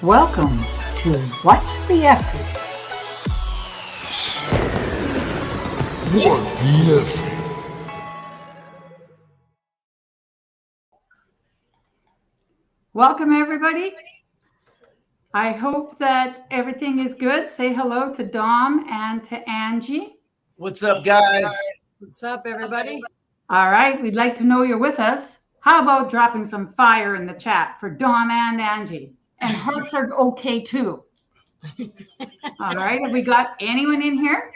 Welcome to What's the Effort? What the Effort? Welcome, everybody. I hope that everything is good. Say hello to Dom and to Angie. What's up, guys? What's up, everybody? All right, we'd like to know you're with us. How about dropping some fire in the chat for Dom and Angie? And hearts are okay too. All right, have we got anyone in here?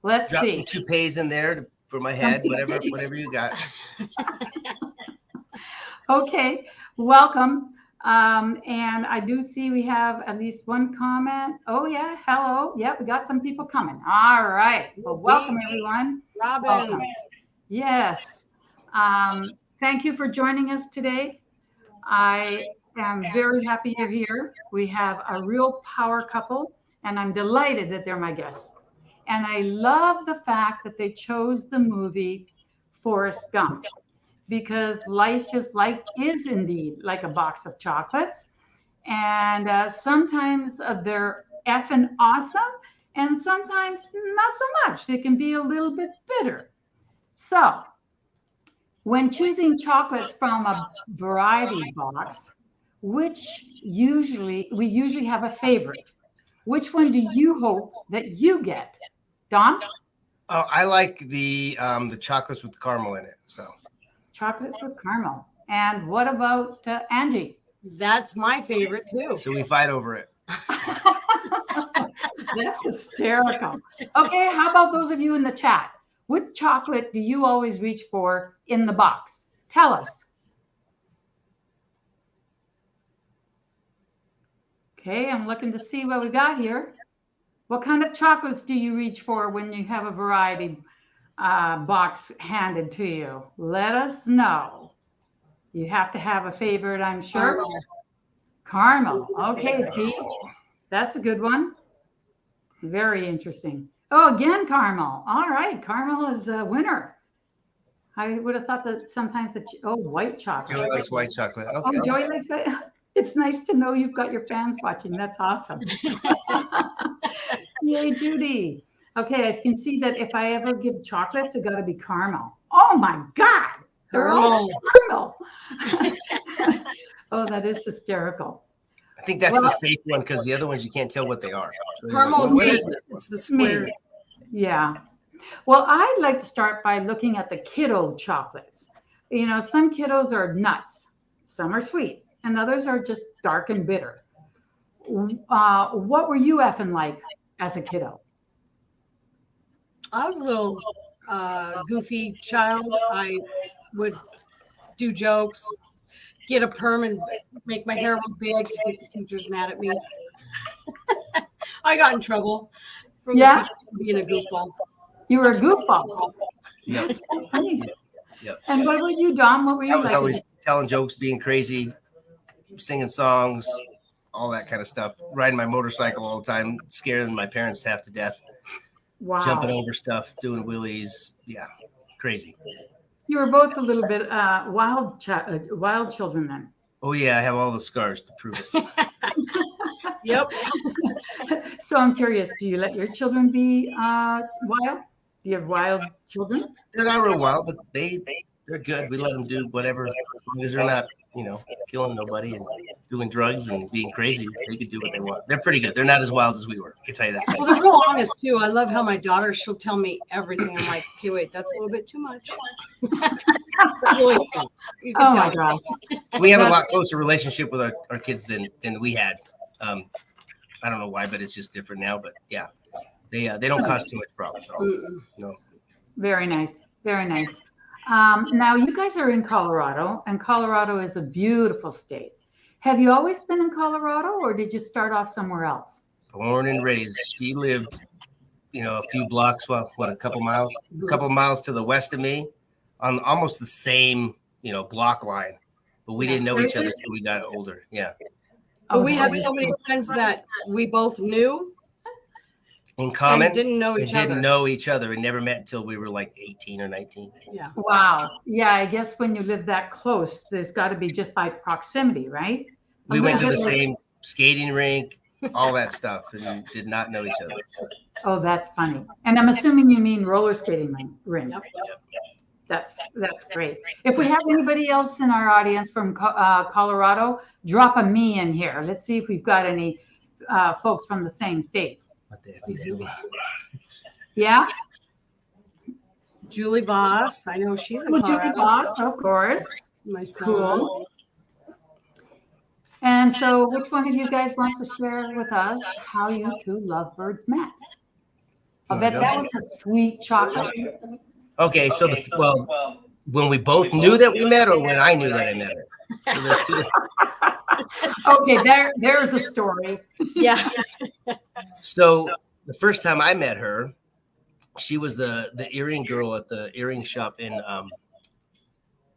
Let's Drop see. some toupees in there for my head, whatever you got. Okay, welcome. And I do see we have at least one comment. Oh yeah, hello. Yep, we got some people coming. All right. Well, welcome everyone. Robin. Welcome. Yes. Thank you for joining us today. I am very happy you're here. We have a real power couple, and I'm delighted that they're my guests. And I love the fact that they chose the movie Forrest Gump, because life is indeed like a box of chocolates. And sometimes they're effing awesome, and sometimes not so much. They can be a little bit bitter. So when choosing chocolates from a variety box, we usually have a favorite. Which one do you hope that you get? Don? Oh, I like the chocolates with caramel in it. So Chocolates with caramel. And what about Angie? That's my favorite too. So we fight over it. That's hysterical. Okay, how about those of you in the chat? What chocolate do you always reach for in the box? Tell us. Okay, I'm looking to see what we got here. What kind of chocolates do you reach for when you have a variety box handed to you? Let us know. You have to have a favorite, I'm sure. Caramel. Okay, Pete. That's a good one. Very interesting. Oh, again, caramel. All right, caramel is a winner. I would have thought that sometimes white chocolate. Joey likes white chocolate. Okay. Oh, Joey likes white. It's nice to know you've got your fans watching. That's awesome. Yay, Judy. Okay, I can see that if I ever give chocolates, it got to be caramel. Oh my God, they're all caramel. Oh, that is hysterical. I think that's the safe one because the other ones you can't tell what they are. Caramel is it's the square. Yeah. Well, I'd like to start by looking at the kiddo chocolates. You know, some kiddos are nuts, some are sweet, and others are just dark and bitter. What were you effing like as a kiddo? I was a little goofy child. I would do jokes, get a perm and make my hair real big to make the teachers mad at me. I got in trouble from the teacher being a goofball. You were a goofball. Yep. That's so funny. Yep. And what about you, Dom? What were you I was like? always telling jokes, being crazy, singing songs, all that kind of stuff. Riding my motorcycle all the time, scaring my parents half to death. Wow. Jumping over stuff, doing wheelies. Yeah, crazy. You were both a little bit wild children then. Oh, yeah, I have all the scars to prove it. Yep. So I'm curious, do you let your children be wild? Do you have wild children? They're not real wild, but they're good. We let them do whatever, as long as they're not, killing nobody and doing drugs and being crazy. They can do what they want. They're pretty good. They're not as wild as we were. I can tell you that. Well, they're real honest too. I love how my daughter, she'll tell me everything. I'm like, okay, wait, that's a little bit too much. Really, you can tell. My God. We have a lot closer relationship with our kids than we had. I don't know why, but it's just different now. But yeah, they don't cause too much problems. So, no. Very nice. Very nice. Now you guys are in Colorado, and Colorado is a beautiful state. Have you always been in Colorado, or did you start off somewhere else? Born and raised. She lived, a few blocks, a couple miles to the west of me, on almost the same, block line. But we didn't know each other until we got older. Yeah. But we had so many friends that we both knew in common. And didn't know each other and never met until we were like 18 or 19. Yeah. Wow. Yeah, I guess when you live that close, there's got to be just by proximity, right? We went to the same skating rink, all that stuff, and did not know each other. Oh, that's funny. And I'm assuming you mean roller skating rink. Yep. That's great. If we have anybody else in our audience from Colorado, drop a me in here. Let's see if we've got any folks from the same state. What the heck is it? Yeah? Julie Voss. I know she's in Well, Colorado. Julie Boss, of course. My son. Cool. And so which one of you guys wants to share with us how you two lovebirds met? I bet that was a sweet chocolate. Okay, so when we both knew that we met, or when I knew that I met her. So there's two different. Okay, there's a story. Yeah. So the first time I met her, she was the earring girl at the earring shop in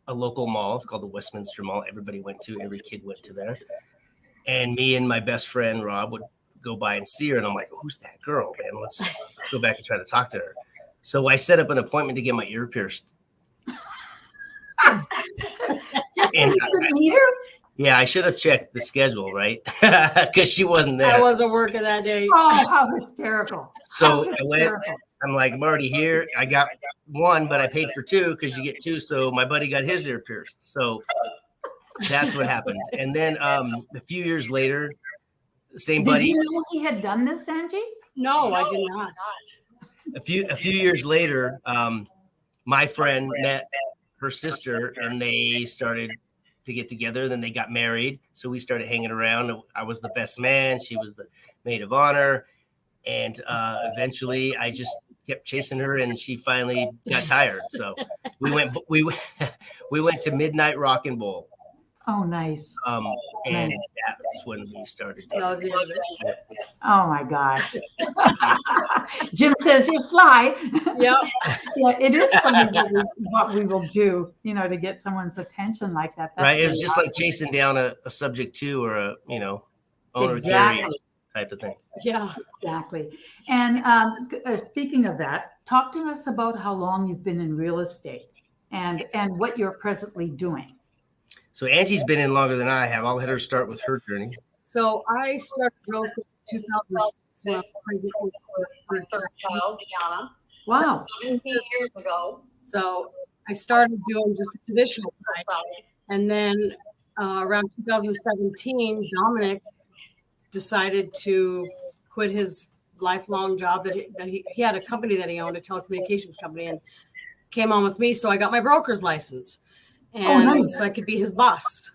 a local mall. It's called the Westminster Mall. Everybody went to, every kid went to there. And me and my best friend, Rob, would go by and see her. And I'm like, who's that girl, man? Let's go back and try to talk to her. So I set up an appointment to get my ear pierced. Just so you could meet her? Yeah, I should have checked the schedule, right? Because she wasn't there. I wasn't working that day. Oh, how hysterical. So I went. I'm like, I'm already here. I got one, but I paid for two because you get two. So my buddy got his ear pierced. So that's what happened. And then a few years later, the same buddy. Did you know he had done this, Angie? No, I did not. A few years later, my friend met her sister, and they started to get together. Then they got married. So we started hanging around. I was the best man. She was the maid of honor. And eventually I just kept chasing her, and she finally got tired. So we went to Midnight Rock and Bowl. Oh, nice. And Nice. that's when we started. That was the end of it. Oh my gosh. Jim says you're sly. Yep. Yeah, it is funny what we will do, to get someone's attention like that. That's Right. It was really just like awesome. chasing down a subject to, or a, owner Exactly. carrier type of thing. Yeah. Exactly. And speaking of that, talk to us about how long you've been in real estate and what you're presently doing. So Angie's been in longer than I have. I'll let her start with her journey. So I started real estate in 2006 when I was pregnant with my third child, Gianna. Wow. 17 years ago. So I started doing just the traditional side. And then around 2017, Dominic decided to quit his lifelong job that he had a company that he owned, a telecommunications company, and came on with me. So I got my broker's license. And nice. so I could be his boss.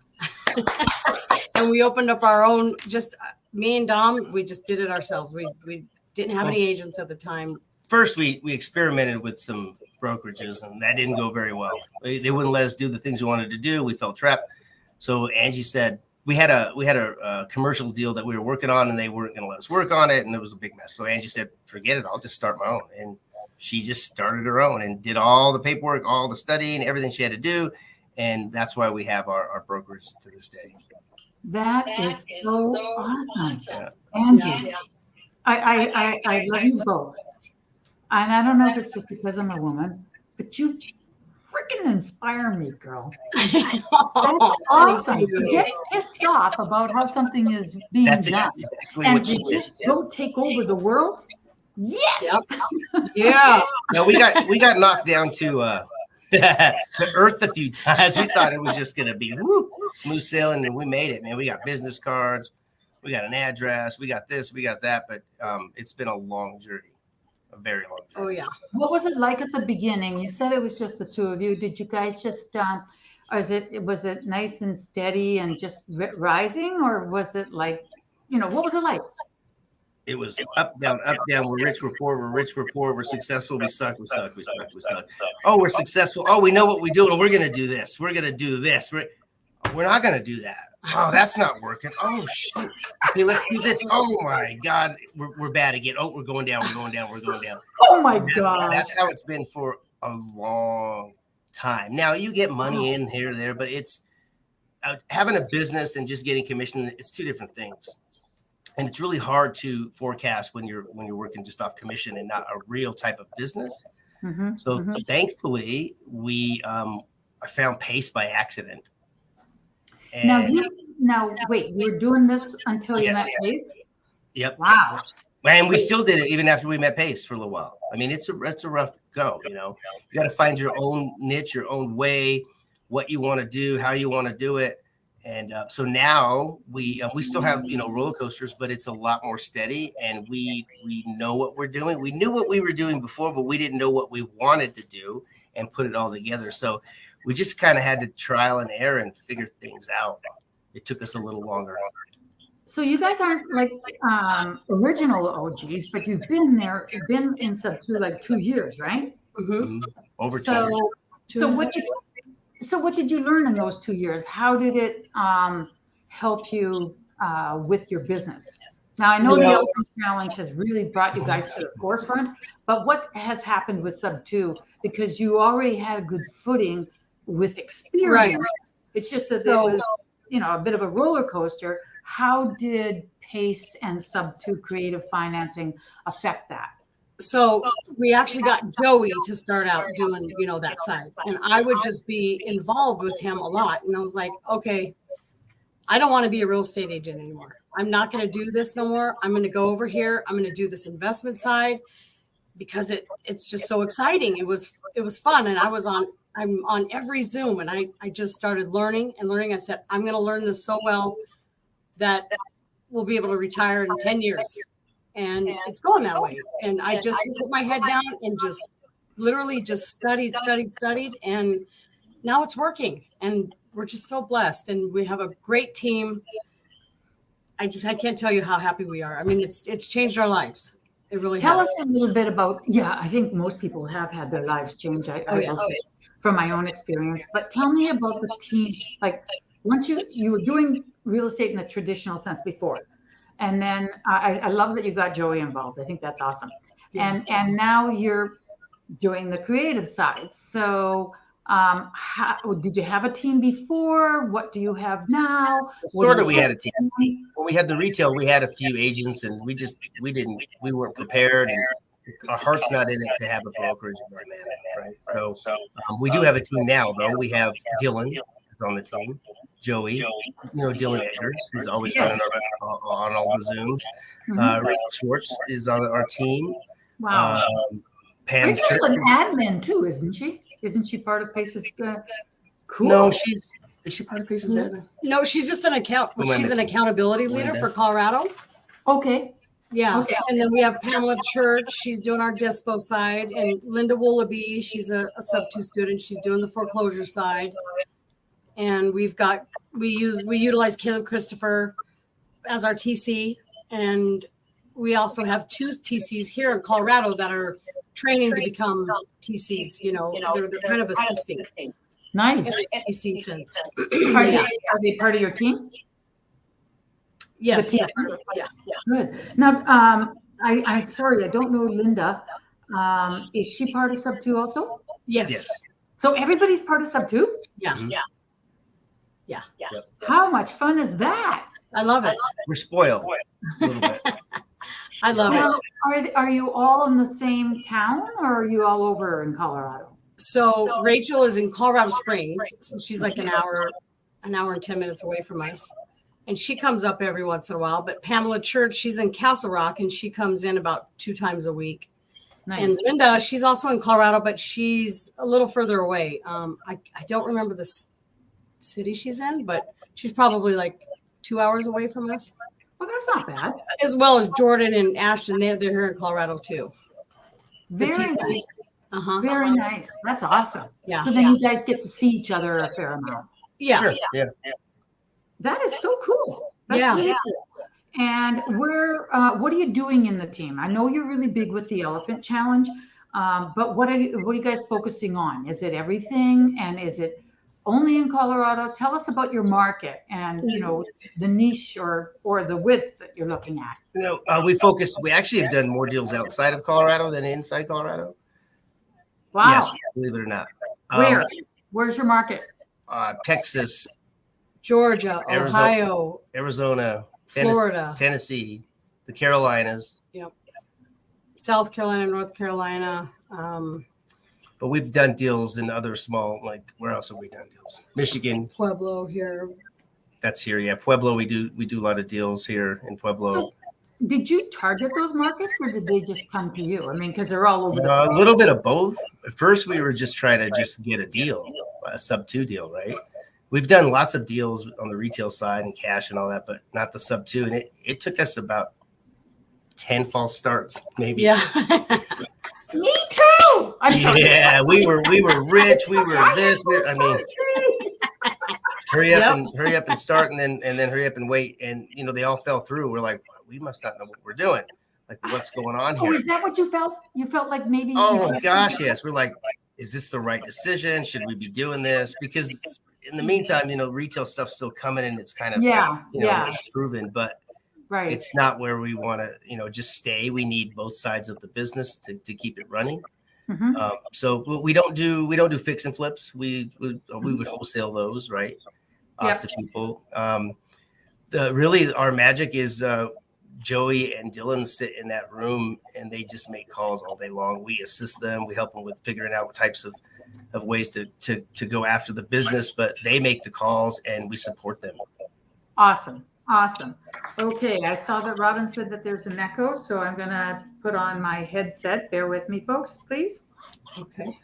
And we opened up our own, just me and Dom, we just did it ourselves. We didn't have any agents at the time. First, we experimented with some brokerages, and that didn't go very well. They wouldn't let us do the things we wanted to do. We felt trapped. So Angie said we had a commercial deal that we were working on, and they weren't going to let us work on it, and it was a big mess. So Angie said, forget it. I'll just start my own. And she just started her own and did all the paperwork, all the studying, everything she had to do. And that's why we have our brokerage to this day. That is so awesome. Yeah. Angie, Yeah. I love you both. And I don't know if it's just because I'm a woman, but you freaking inspire me, girl. That's awesome. You get pissed off about how something is being That's done. exactly And what she you did. just go take over the world. Yes. Yep. Yeah. No, we got knocked down to earth a few times. We thought it was just going to be smooth sailing, and we made it, man. We got business cards, we got an address, we got this, we got that, but it's been a long journey, a very long journey. Oh, yeah. What was it like at the beginning? You said it was just the two of you. Did you guys just, was it nice and steady and just rising, or was it like, what was it like? It was up, down, up, down. We're rich, we're poor, we're rich, we're poor, we're successful, we suck, we suck, we suck, we suck. Oh, we're successful. Oh, we know what we're doing. We're going to do this. We're going to do this. We're not going to do that. Oh, that's not working. Oh, shoot. Okay, let's do this. Oh, my God. We're bad again. Oh, we're going down. We're going down. We're going down. Oh, my God. That's how it's been for a long time. Now, you get money in here, there, but it's having a business and just getting commission. It's two different things. And it's really hard to forecast when you're working just off commission and not a real type of business. Mm-hmm, So thankfully, I found Pace by accident. And Now now wait, you were doing this until you met Pace? Yep. Wow. And we still did it even after we met Pace for a little while. I mean, it's a rough go, you know. You got to find your own niche, your own way, what you want to do, how you want to do it. And so now we still have, you know, roller coasters, but it's a lot more steady, and we know what we're doing. We knew what we were doing before, but we didn't know what we wanted to do and put it all together. So we just kind of had to trial and error and figure things out. It took us a little longer. So you guys aren't like original OGs, but you've been in Subto like 2 years, right? Mm-hmm. Over 2 years. So what did you learn in those 2 years? How did it help you with your business? Now, I know the Elephant Challenge has really brought you guys to the forefront, but what has happened with Subto? Because you already had a good footing with experience. Right. It's just that it was, you know, a bit of a roller coaster. How did Pace and Subto creative financing affect that? So we actually got Joey to start out doing, you know, that side. And I would just be involved with him a lot. And I was like, okay, I don't want to be a real estate agent anymore. I'm not going to do this no more. I'm going to go over here. I'm going to do this investment side because it's just so exciting. It was fun. And I'm on every Zoom, and I just started learning. I said, I'm going to learn this so well that we'll be able to retire in 10 years. And it's going that way. And I just put my head down and just literally just studied. And now it's working. And we're just so blessed. And we have a great team. I can't tell you how happy we are. I mean, it's changed our lives. It really Tell has. us a little bit about, I think most people have had their lives change. I will say from my own experience. But tell me about the team. Like once you were doing real estate in the traditional sense before. And then I love that you got Joey involved. I think that's awesome. Yeah. And now you're doing the creative side. So did you have a team before? What do you have now? Sort of, we had a team. When we had the retail, we had a few agents, and we weren't prepared. And our heart's not in it to have a brokerage right? So we do have a team now, though. We have Dylan on the team. Joey, you know, Dylan Eggers, who's always running on all the Zooms. Rachel Schwartz is on our team. Wow. Pam Rachel's an admin too, isn't she? Isn't she part of Pace's? Cool. No, is she part of Pace's admin? No, she's just an she's an accountability leader for Colorado. Okay. Yeah. Okay. And then we have Pamela Church. She's doing our dispo side. And Linda Woolaby, she's a Subto student. She's doing the foreclosure side. And we utilize Caleb Christopher as our TC. And we also have 2 TCs here in Colorado that are training to become TCs. You know, they're kind of assisting. Nice. TC sense. Are they part of your team? Yes. Yeah. Good. Now, I'm sorry, I don't know Linda. Is she part of Subto also? Yes. So everybody's part of Subto? Yeah. Mm-hmm. Yeah. How much fun is that? I love it. We're spoiled a little bit. I love it. Are you all in the same town, or are you all over in Colorado? So Rachel is in Colorado Springs. So she's like an hour and 10 minutes away from us. And she comes up every once in a while. But Pamela Church, she's in Castle Rock, and she comes in about 2 times a week. Nice. And Linda, she's also in Colorado, but she's a little further away. I don't remember the city she's in, but she's probably like 2 hours away from us. Well, that's not bad. As well as Jordan and Ashton, they're here in Colorado too. Very nice. Very nice. That's awesome. Yeah. So then you guys get to see each other a fair amount. Yeah. Sure. Yeah. That is so cool. That's really cool. And what are you doing in the team? I know you're really big with the Elephant Challenge, but what are you guys focusing on? Is it everything, and is it only in Colorado? Tell us about your market and the niche or the width that you're looking at. We actually have done more deals outside of Colorado than inside Colorado. Wow. Yes, believe it or not. Where's your market? Texas, Georgia, Ohio, Arizona, Florida, Tennessee, the Carolinas. Yep. South Carolina, North Carolina. But we've done deals in other small, like, where else have we done deals? Michigan. Pueblo here. That's here. Yeah. Pueblo. We do a lot of deals here in Pueblo. So did you target those markets or did they just come to you? I mean, because they're all over the A place. little bit of both. At first, we were just trying to just get a deal, a Subto deal, right? We've done lots of deals on the retail side and cash and all that, but not the Subto. And it took us about 10 false starts, maybe. Yeah. Me too. I'm sorry. Yeah, we were rich. We were this. I mean, hurry up and start, and then hurry up and wait. And they all fell through. We're like, we must not know what we're doing. Like, what's going on here? Oh, is that what you felt? You felt like maybe. Oh gosh, yes. We're like, is this the right decision? Should we be doing this? Because in the meantime, retail stuff's still coming, and it's kind of it's proven, but right. It's not where we want to just stay. We need both sides of the business to keep it running. Mm-hmm. So we don't do fix and flips. We would wholesale those off to people. Really our magic is Joey and Dylan sit in that room and they just make calls all day long. We assist them. We help them with figuring out what types of ways to go after the business, but they make the calls and we support them. Awesome. Okay, I saw that Robin said that there's an echo, so I'm going to put on my headset. Bear with me, folks, please. Okay.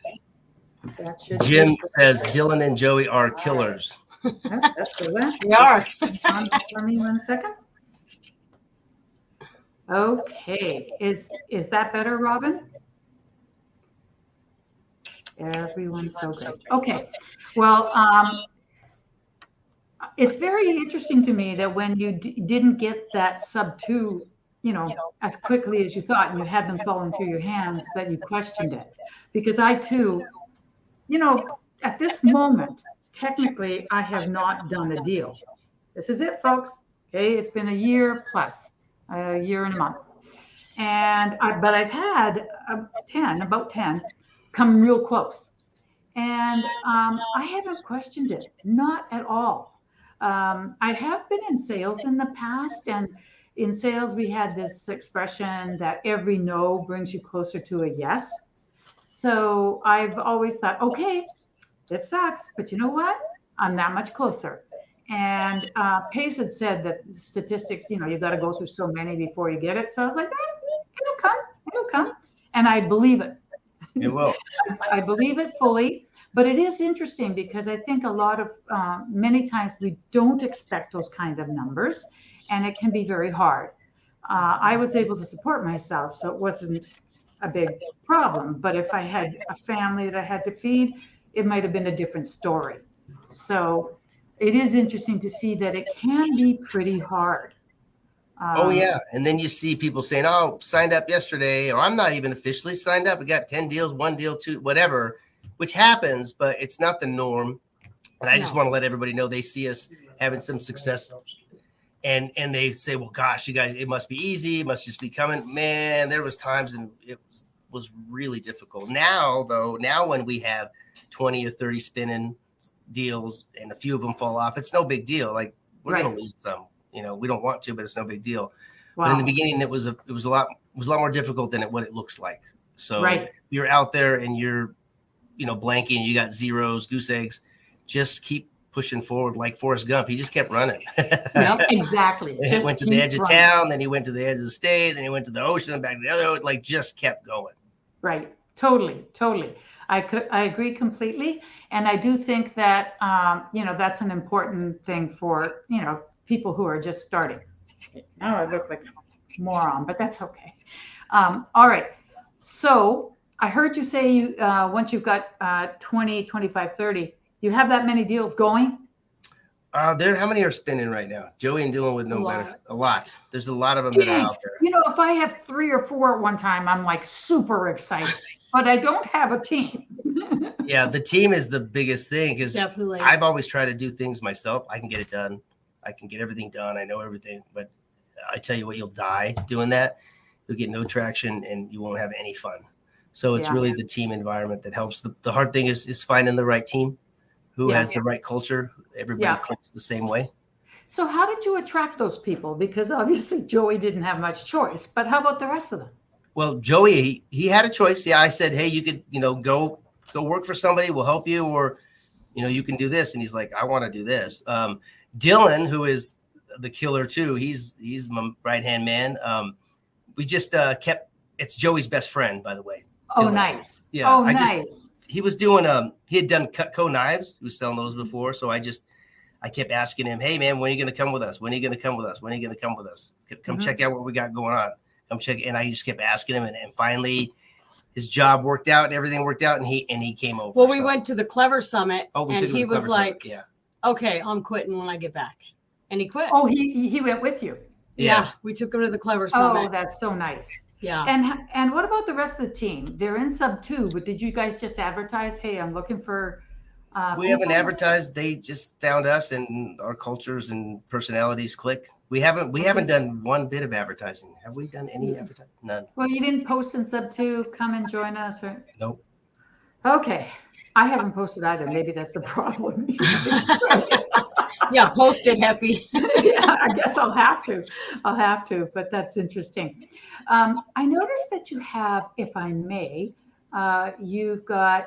Jim says Dylan and Joey are killers. That's good. We are. For me 1 second. Okay, is that better, Robin? Everyone's so good. Okay, well, it's very interesting to me that when you didn't get that Subto, as quickly as you thought, and you had them falling through your hands, that you questioned it. Because I too, at this moment, technically, I have not done a deal. This is it, folks. Okay, it's been a year plus, a year and a month, but I've had about 10 come real close, and I haven't questioned it, not at all. I have been in sales in the past, and in sales, we had this expression that every no brings you closer to a yes. So I've always thought, okay, it sucks, but you know what? I'm that much closer. And Pace had said that statistics, you got to go through so many before you get it. So I was like, it'll come. And I believe it. It will. I believe it fully. But it is interesting because I think a lot of, many times we don't expect those kind of numbers, and it can be very hard. I was able to support myself, so it wasn't a big problem. But if I had a family that I had to feed, it might have been a different story. So it is interesting to see that it can be pretty hard. Oh, yeah. And then you see people saying, oh, signed up yesterday, or I'm not even officially signed up. I got 10 deals, 1 deal, 2, whatever. Which happens, but it's not the norm. And I just want to let everybody know they see us having some success. And they say, well, gosh, you guys, it must be easy. It must just be coming. Man, there was times and it was really difficult. Now, when we have 20 or 30 spinning deals and a few of them fall off, it's no big deal. Like, we're going to lose some. We don't want to, but it's no big deal. Wow. But in the beginning, it was a lot more difficult than what it looks like. So if you're out there and you're blanking, you got zeros, goose eggs, just keep pushing forward like Forrest Gump. He just kept running. Yep, exactly. He went to the edge of town, then he went to the edge of the state, then he went to the ocean and back to the other, just kept going. Right. Totally. I agree completely. And I do think that, that's an important thing for, people who are just starting. Now I look like a moron, but that's okay. All right. So I heard you say you once you've got 20, 25, 30, you have that many deals going? How many are spinning right now? Joey and Dylan would know better. A lot. There's a lot of them that are out there. If I have 3 or 4 at one time, I'm like super excited, but I don't have a team. Yeah, the team is the biggest thing because definitely. I've always tried to do things myself. I can get it done. I can get everything done. I know everything, but I tell you what, you'll die doing that. You'll get no traction and you won't have any fun. So it's really the team environment that helps. The hard thing is finding the right team who has the right culture. Everybody clicks the same way. So how did you attract those people? Because obviously Joey didn't have much choice, but how about the rest of them? Well, Joey, he had a choice. Yeah, I said, hey, you could, go work for somebody. We'll help you, or, you can do this. And he's like, I want to do this. Dylan, who is the killer too, he's my right-hand man. We just kept, it's Joey's best friend, by the way. Oh, Dylan. nice. Yeah. Oh, nice. He was doing, he had done Cutco knives. He was selling those before. So I kept asking him, hey man, when are you going to come with us? When are you going to come with us? When are you going to come with us? Come check out what we got going on. Come check. And I just kept asking him, and finally his job worked out and everything worked out, and he came over. Well, we went to the Clever Summit, and he was like, Summit. Yeah. Okay, I'm quitting when I get back. And he quit. Oh, he went with you. Yeah, we took him to the Clever Summit. Oh, that's so nice. Yeah. And what about the rest of the team? They're in Subto, but did you guys just advertise, hey, I'm looking for we haven't advertised. They just found us, and our cultures and personalities click. We haven't done one bit of advertising. Have we done any advertising? None. Well, you didn't post in Subto, come and join us, or Nope. Okay. I haven't posted either. Maybe that's the problem. Yeah, post it, Heffy. Yeah, I guess I'll have to, but that's interesting. I noticed that you have, if I may, you've got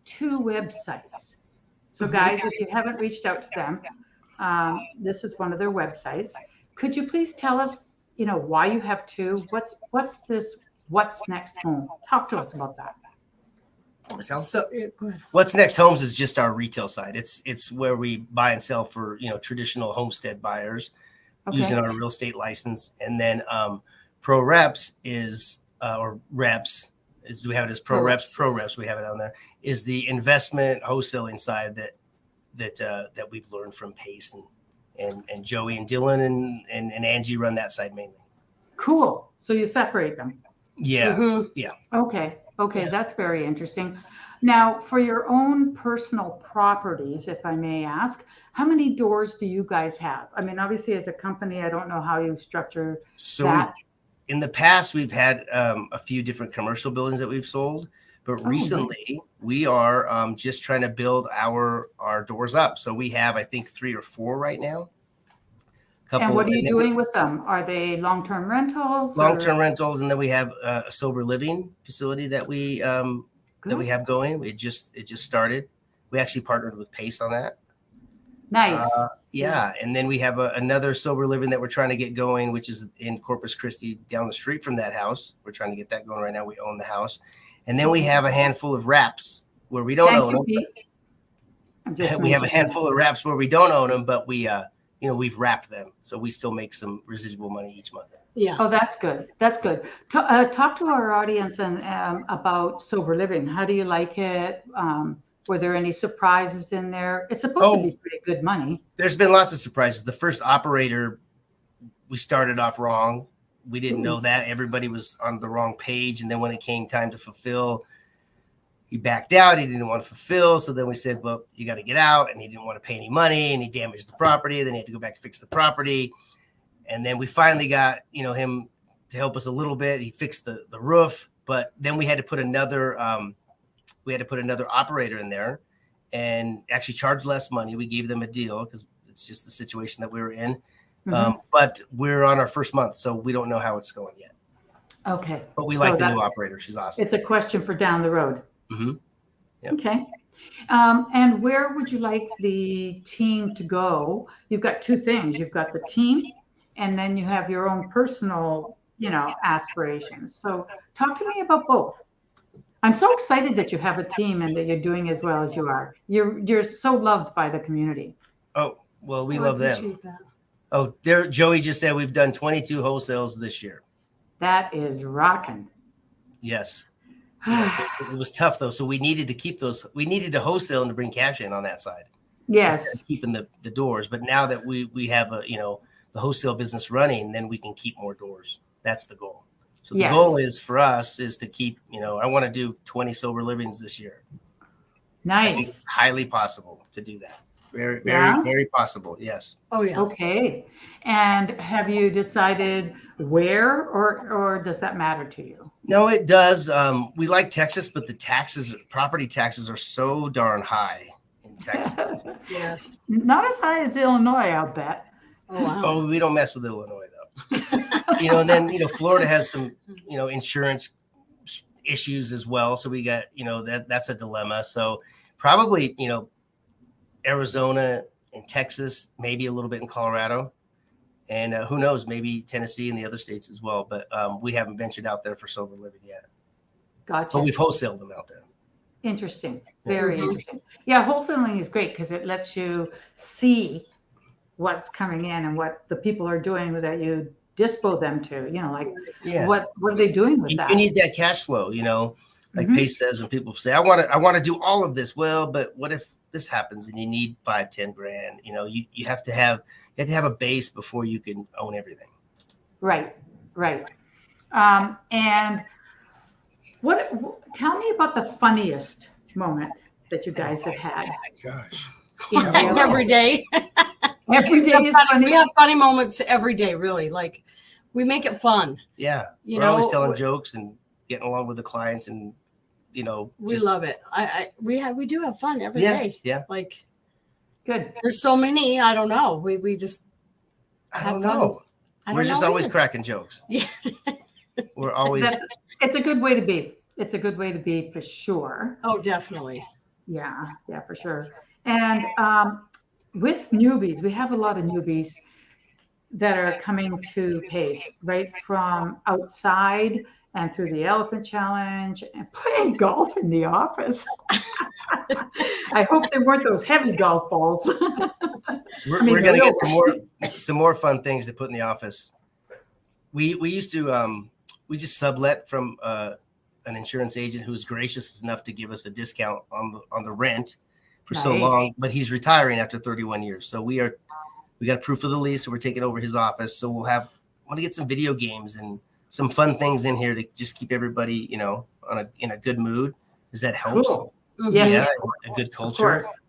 2 websites. So guys, if you haven't reached out to them, this is one of their websites. Could you please tell us, why you have 2? What's this? What's Next Home? Talk to us about that. So, go ahead. What's Next Homes is just our retail side. It's where we buy and sell for traditional homestead buyers using our real estate license. And then Pro Reps is or Reps is, do we have it as Pro Reps? Pro Reps, we have it on there, is the investment wholesaling side that we've learned from Pace and Joey and Dylan and Angie run that side mainly. Cool. So you separate them. Yeah. Mhm. Yeah. Okay. Yeah. That's very interesting. Now, for your own personal properties, if I may ask, how many doors do you guys have? I mean, obviously, as a company, I don't know how you structure that. In the past, we've had a few different commercial buildings that we've sold, but recently we are just trying to build our doors up. So we have, I think, 3 or 4 right now. And what are you doing with them? Are they long-term rentals? Long-term rentals, and then we have a sober living facility that we have going. It just started. We actually partnered with Pace on that. Nice. Yeah, and then we have another sober living that we're trying to get going, which is in Corpus Christi, down the street from that house. We're trying to get that going right now. We own the house, and then we have a handful of wraps where we don't own them. We have a handful of wraps where we don't own them, but we we've wrapped them, so we still make some residual money each month. Yeah. Oh, that's good. That's good. Talk to our audience and about sober living. How do you like it? Were there any surprises in there? It's supposed to be pretty good money. There's been lots of surprises. The first operator, we started off wrong. We didn't know that. Everybody was on the wrong page, and then when it came time to fulfill, he backed out. He didn't want to fulfill. So then we said, well, you got to get out. And he didn't want to pay any money, and he damaged the property. Then he had to go back and fix the property. And then we finally got, him to help us a little bit. He fixed the roof, but then we had to put another operator in there and actually charge less money. We gave them a deal because it's just the situation that we were in. But we're on our first month, so we don't know how it's going yet. Okay. But we like the new operator. She's awesome. It's a question for down the road. Yep. Okay. And where would you like the team to go? You've got 2 things. You've got the team, and then you have your own personal, aspirations. So talk to me about both. I'm so excited that you have a team and that you're doing as well as you are. You're so loved by the community. Oh, well, we love them. That. Oh, Joey just said we've done 22 wholesales this year. That is rocking. Yes. It was tough though. So we needed to keep those. We needed to wholesale and to bring cash in on that side. Yes. Keeping the doors. But now that we have the wholesale business running, then we can keep more doors. That's the goal. So the goal is for us is to keep, I want to do 20 sober livings this year. Nice. I think it's highly possible to do that. Very, very, very possible. Yes. Oh yeah. Okay. And have you decided where or does that matter to you? No, it does. We like Texas, but the property taxes are so darn high in Texas. Yes. Not as high as Illinois, I'll bet. Oh, wow. Oh, we don't mess with Illinois though. And then, Florida has some, insurance issues as well. So we got, that's a dilemma. So probably, Arizona in Texas, maybe a little bit in Colorado. And who knows, maybe Tennessee and the other states as well. But we haven't ventured out there for sober living yet. Gotcha. But we've wholesaled them out there. Interesting. Very interesting. Yeah, wholesaling is great because it lets you see what's coming in and what the people are doing that you dispo them to. You know, like what are they doing with that? You need that cash flow, you know. Like Pace says, when people say, I want to do all of this. Well, but what if this happens and you need 5-10 grand? You know, you have to have a base before you can own everything. Right. And tell me about the funniest moment that you guys have had. Gosh. You know, every day. Every day is funny. We have funny moments every day, really. Like, we make it fun. Yeah. You We're know, always telling jokes and getting along with the clients, and you know, we love it. We do have fun every day. Yeah. Like, good. There's so many. I don't know. We just I don't know. We're just always cracking jokes. Yeah. We're always. It's a good way to be. It's a good way to be for sure. Oh, definitely. Yeah, for sure. And with newbies, we have a lot of newbies that are coming to Pace, right from outside and through the Elephant Challenge and playing golf in the office. I hope they weren't those heavy golf balls. We're going to get some more fun things to put in the office. We used to we just sublet from an insurance agent who was gracious enough to give us a discount on the rent for so long, but he's retiring after 31 years. So we got proof of the lease, so we're taking over his office. So want to get some video games and some fun things in here to just keep everybody, you know, in a good mood. Does that help? Cool. Yeah, a good culture. Of course.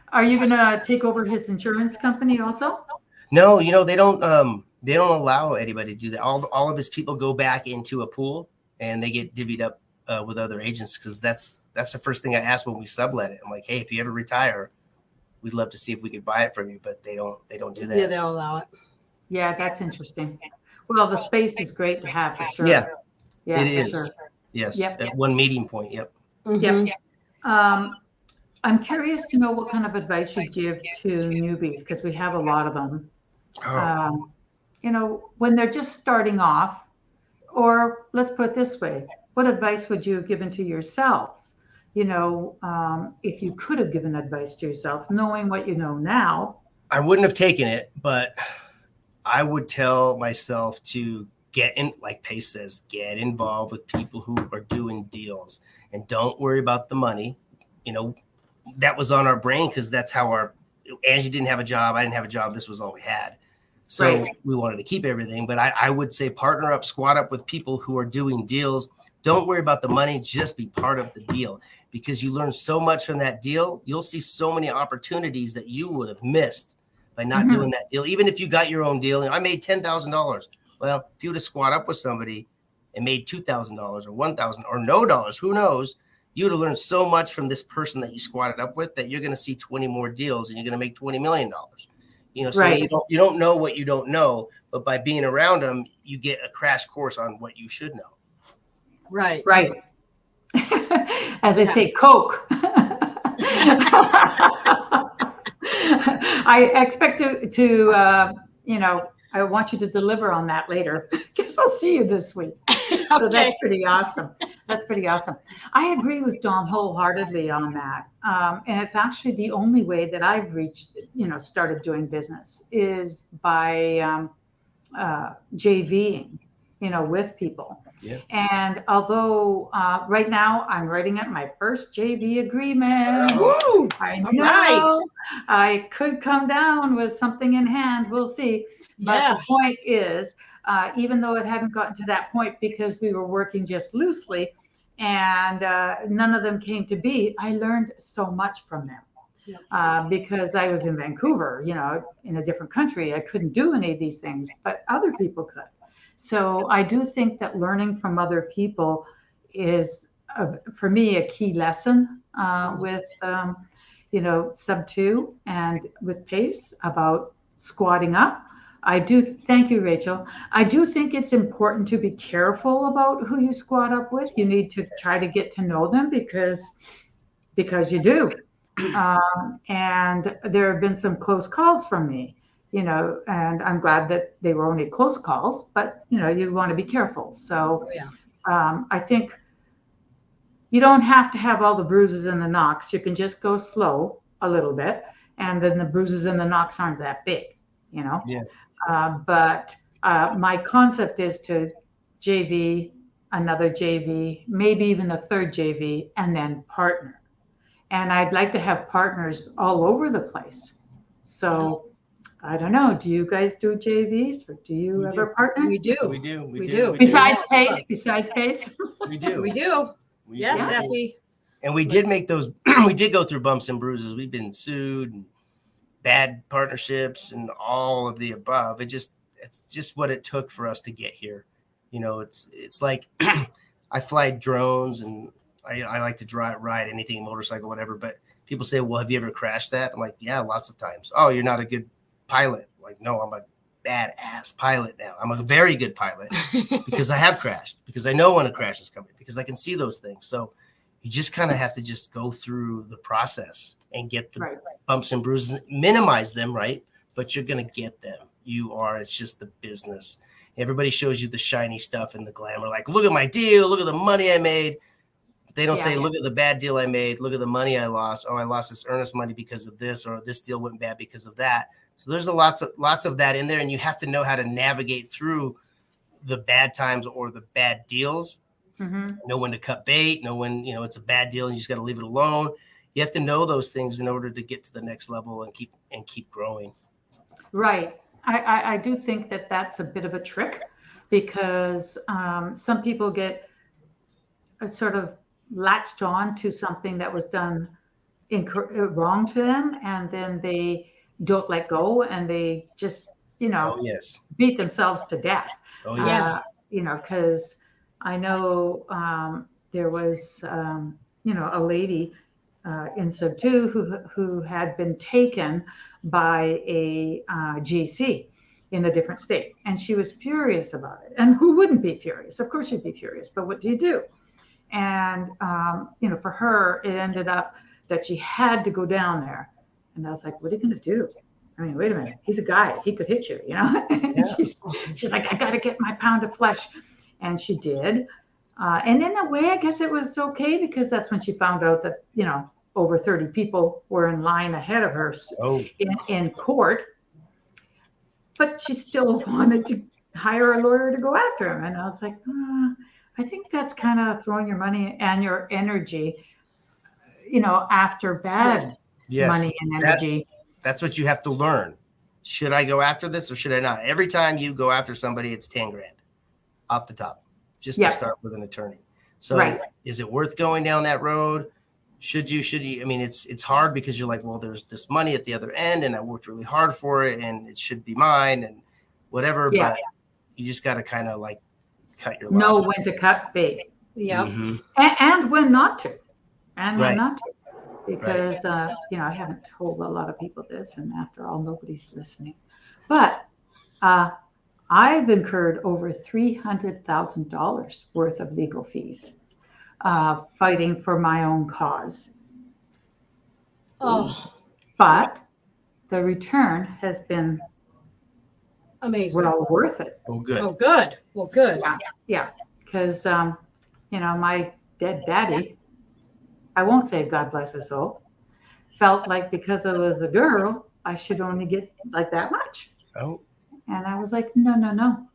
Are you going to take over his insurance company also? No, you know, they don't allow anybody to do that. All of his people go back into a pool and they get divvied up with other agents, because that's the first thing I asked when we sublet it. I'm like, hey, if you ever retire, we'd love to see if we could buy it from you, but they don't do that. Yeah, they don't allow it. Yeah, that's interesting. Well, the space is great to have for sure. Yeah, it is. Sure. Yes, yep. At one meeting point. Yep. Yep. I'm curious to know what kind of advice you give to newbies, because we have a lot of them. You know, when they're just starting off, or let's put it this way, what advice would you have given to yourselves? You know, if you could have given advice to yourself, knowing what you know now. I wouldn't have taken it, but I would tell myself to get in, like Pace says, get involved with people who are doing deals, and don't worry about the money. You know, that was on our brain because that's how Angie didn't have a job. I didn't have a job. This was all we had. So we wanted to keep everything. But I would say partner up, squat up with people who are doing deals. Don't worry about the money. Just be part of the deal, because you learn so much from that deal. You'll see so many opportunities that you would have missed by not doing that deal. Even if you got your own deal, and I made $10,000. Well, if you would have squat up with somebody and made $2,000 or $1,000 or no dollars, who knows? You would have learned so much from this person that you squatted up with that you're going to see 20 more deals and you're going to make $20 million. You know, so you don't know what you don't know, but by being around them, you get a crash course on what you should know. Right. As I say, Coke. I expect to you know, I want you to deliver on that later. Guess I'll see you this week. So that's pretty awesome. That's pretty awesome. I agree with Dom wholeheartedly on that. And it's actually the only way that I've started doing business is by JVing, with people. Yeah. And although right now I'm writing up my first JV agreement, Woo! I know I could come down with something in hand. We'll see. But the point is, even though it hadn't gotten to that point because we were working just loosely and none of them came to be, I learned so much from them. Because I was in Vancouver, in a different country. I couldn't do any of these things, but other people could. So I do think that learning from other people is, for me, a key lesson with, Subto and with Pace about squatting up. I do. Thank you, Rachel. I do think it's important to be careful about who you squat up with. You need to try to get to know them because you do. And there have been some close calls from me, and I'm glad that they were only close calls, but you want to be careful. So Yeah. I think you don't have to have all the bruises and the knocks. You can just go slow a little bit, and then the bruises and the knocks aren't that big. Yeah. But my concept is to JV, another JV, maybe even a third JV, and then partner. And I'd like to have partners all over the place. So I don't know. Do you guys do JVs, or do you We ever do. partner? We do. We do. We do. Besides Pace, besides Pace. We do. We do. We Yes, do. Effie. And we did make those. We did go through bumps and bruises. We've been sued, and bad partnerships, and all of the above. It's just what it took for us to get here. It's like I fly drones, and I like to ride anything, motorcycle, whatever. But people say, well, have you ever crashed that? I'm like, yeah, lots of times. Oh, you're not a good pilot. Like, no, I'm a badass pilot now. I'm a very good pilot because I have crashed, because I know when a crash is coming, because I can see those things. So you just kind of have to just go through the process and get the bumps and bruises, minimize them, right? But you're going to get them. It's just the business. Everybody shows you the shiny stuff and the glamour. Like, look at my deal. Look at the money I made. They don't say, look at the bad deal I made. Look at the money I lost. Oh, I lost this earnest money because of this, or this deal went bad because of that. So there's lots of that in there, and you have to know how to navigate through the bad times or the bad deals. Mm-hmm. Know when to cut bait. Know when it's a bad deal and you just got to leave it alone. You have to know those things in order to get to the next level and keep growing. Right. I do think that that's a bit of a trick, because some people get sort of latched on to something that was done wrong to them, and then they don't let go, and they just beat themselves to death. Because I know there was a lady in Subto who had been taken by a GC in a different state, and she was furious about it. And who wouldn't be furious? Of course you'd be furious, but what do you do? And for her, it ended up that she had to go down there. And I was like, what are you going to do? I mean, wait a minute. He's a guy. He could hit you, She's like, I got to get my pound of flesh. And she did. And in a way, I guess it was okay, because that's when she found out that, over 30 people were in line ahead of her in court. But she still wanted to hire a lawyer to go after him. And I was like, I think that's kind of throwing your money and your energy, after bad money and energy. That's what you have to learn. Should I go after this or should I not? Every time you go after somebody, it's 10 grand off the top, just to start with an attorney. So is it worth going down that road? Should you? I mean, it's hard, because you're like, well, there's this money at the other end, and I worked really hard for it, and it should be mine, and whatever. Yeah. But you just got to kind of like cut your know loss. When to cut bait. Yeah. Mm-hmm. And when not to. And when not to. Because, I haven't told a lot of people this, and after all, nobody's listening. But I've incurred over $300,000 worth of legal fees fighting for my own cause. Oh. But the return has been amazing. Well worth it. Oh, good. Oh, good. Well, good. Yeah. Because, my dead daddy, I won't say God bless his soul, felt like because I was a girl, I should only get like that much. Oh. And I was like, no.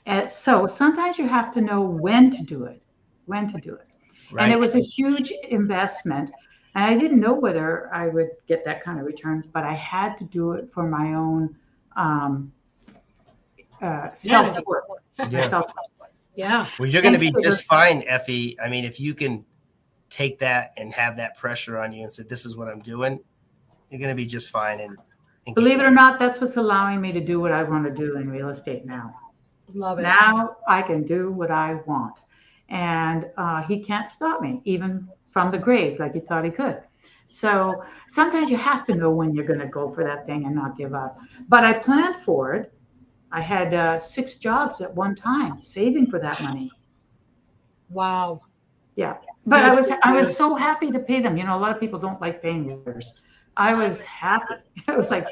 And so sometimes you have to know when to do it. Right. And it was a huge investment. And I didn't know whether I would get that kind of return, but I had to do it for my own self-worth. Yeah. Well, you're going to be just fine, Effie. I mean, if you can take that and have that pressure on you and say, this is what I'm doing, you're going to be just fine. And believe it or not, that's what's allowing me to do what I want to do in real estate now. Love it. Now I can do what I want. And he can't stop me, even from the grave, like he thought he could. So sometimes you have to know when you're going to go for that thing and not give up. But I planned for it. I had 6 jobs at one time, saving for that money. Wow. Yeah. But I was so happy to pay them. You know, a lot of people don't like paying lawyers. I was happy. I was like,